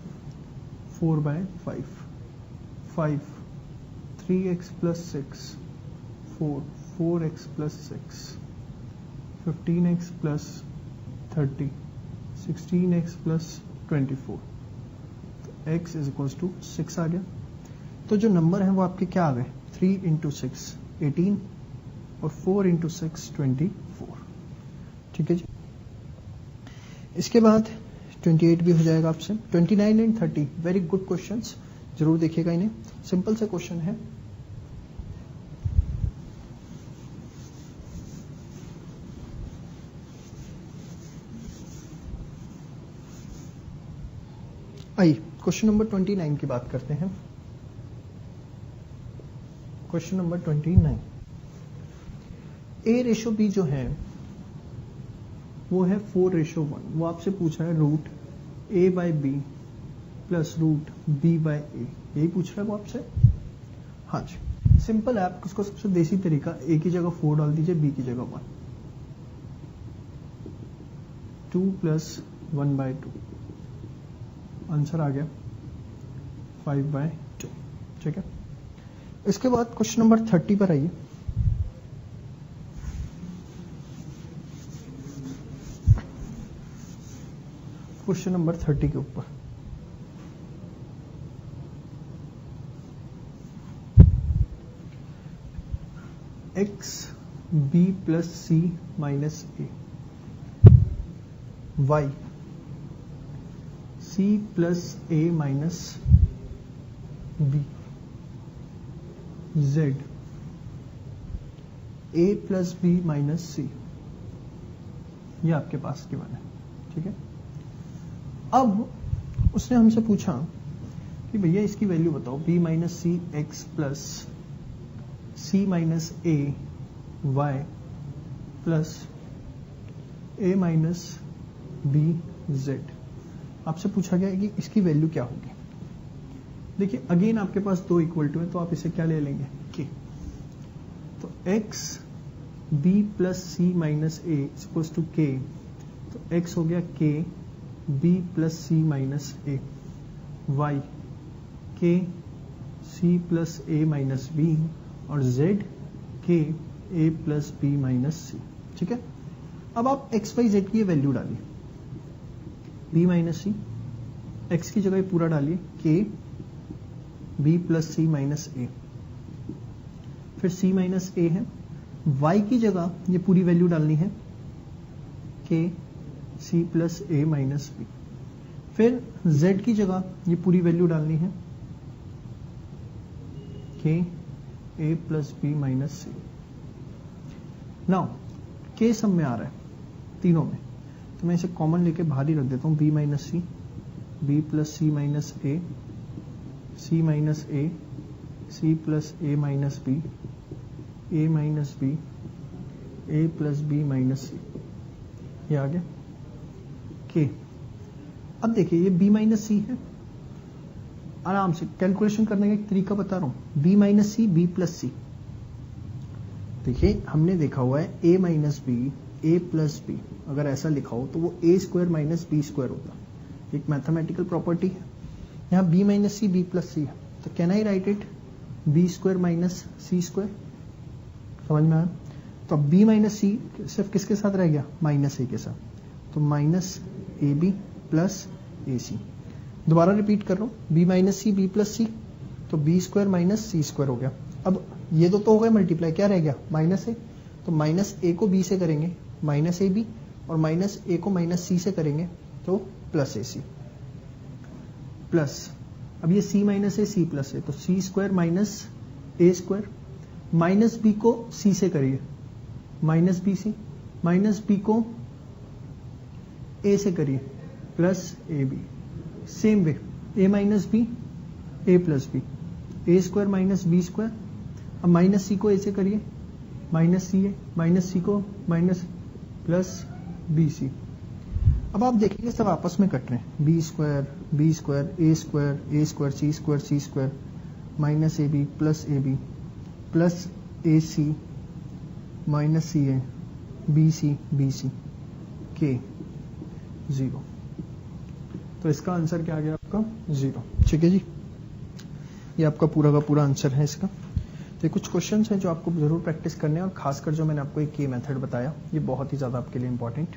4/5। 5, 3x plus 6, 4, 4x plus 6, 15x plus 30, 16x plus 24। तो x इज इक्वल्स टू 6 आ गया। तो जो नंबर है वो आपके क्या आ गए? 3 इंटू 6 18 और 4 इंटू 6 24। ठीक है जी। इसके बाद 28 भी हो जाएगा आपसे। 29 एंड 30 वेरी गुड क्वेश्चंस, जरूर देखिएगा इन्हें। सिंपल से क्वेश्चन है। आइए क्वेश्चन नंबर 29 की बात करते हैं। Question number 29, A ratio B जो है वो है 4:1। वो आपसे पूछ रहा है root A/B plus root B/A, यही पूछ रहा है वो आपसे। हाँ जी, सिंपल है। आप इसको सबसे देसी तरीका, A की जगह 4 डाल दीजिए, B की जगह 1। 2 प्लस 1/2, आंसर आ गया 5/2। ठीक है। इसके बाद क्वेश्चन नंबर 30 पर आइए। क्वेश्चन नंबर 30 के ऊपर। X B plus C minus A, Y C plus A minus B, Z A plus B minus C, ये आपके पास गिवन है। ठीक है, अब उसने हमसे पूछा कि भैया इसकी वैल्यू बताओ, b minus C x plus C minus A Y plus A minus B Z. आपसे पूछा गया है कि इसकी वैल्यू क्या होगी। देखिए अगेन आपके पास दो इक्वल टू है, तो आप इसे क्या ले लेंगे, के। तो x b plus C minus A equals to K, तो x हो गया k b plus C minus A, y k c plus A minus B, और z k a plus B minus C. ठीक है, अब आप x y z की वैल्यू डालिए, b माइनस सी, x की जगह पूरा डालिए k b plus C minus A, फिर c माइनस ए है, y की जगह ये पूरी वैल्यू डालनी है k c plus A minus B, फिर z की जगह ये पूरी वैल्यू डालनी है k a plus B minus C. Now k सब में आ रहा है तीनों में, तो मैं इसे कॉमन लेके बाहर ही रख देता हूं, b minus C, b plus C minus A, c minus A, c plus A minus B, a minus B, a plus B minus C, ये आ गया k। अब देखिए ये b माइनस सी है, आराम से कैलकुलेशन करने का एक तरीका बता रहा हूं, b minus C b plus C. देखिए हमने देखा हुआ है a minus B a plus B, अगर ऐसा लिखा हो तो वो a square minus B square होता, एक मैथमेटिकल प्रॉपर्टी है। यहाँ b minus C b plus C है, तो can I write it b square minus C square, समझ में आया। तो अब b माइनस सी सिर्फ किसके साथ रह गया, माइनस ए के साथ, तो minus A B plus A सी। दोबारा रिपीट कर रहा हूं, b minus C b plus सी, तो b square minus C square हो गया। अब ये दो तो हो गए मल्टीप्लाई, क्या रह गया माइनस ए, तो माइनस ए को b से करेंगे माइनस ए बी, और माइनस ए को माइनस सी से करेंगे तो प्लस ए सी, प्लस अब ये c minus A C plus A, तो C square minus A square, minus B को सी से करिए minus B C, minus B को ए से करिए plus A B, same way A minus B A plus B, A square minus B square, अब माइनस सी को ए से करिए माइनस सी ए, माइनस सी को माइनस प्लस बी सी। अब आप देखेंगे सब आपस में कट रहे हैं, B square A square C square minus A B plus A C minus C A B C के 0। तो इसका आंसर क्या आ गया आपका 0। ठीक है जी, ये आपका पूरा का पूरा आंसर है इसका। तो ये कुछ क्वेश्चंस हैं जो आपको जरूर प्रैक्टिस करने हैं, और खासकर जो मैंने आपको एक के मेथड बताया ये बहुत ही ज्यादा आपके लिए इंपॉर्टेंट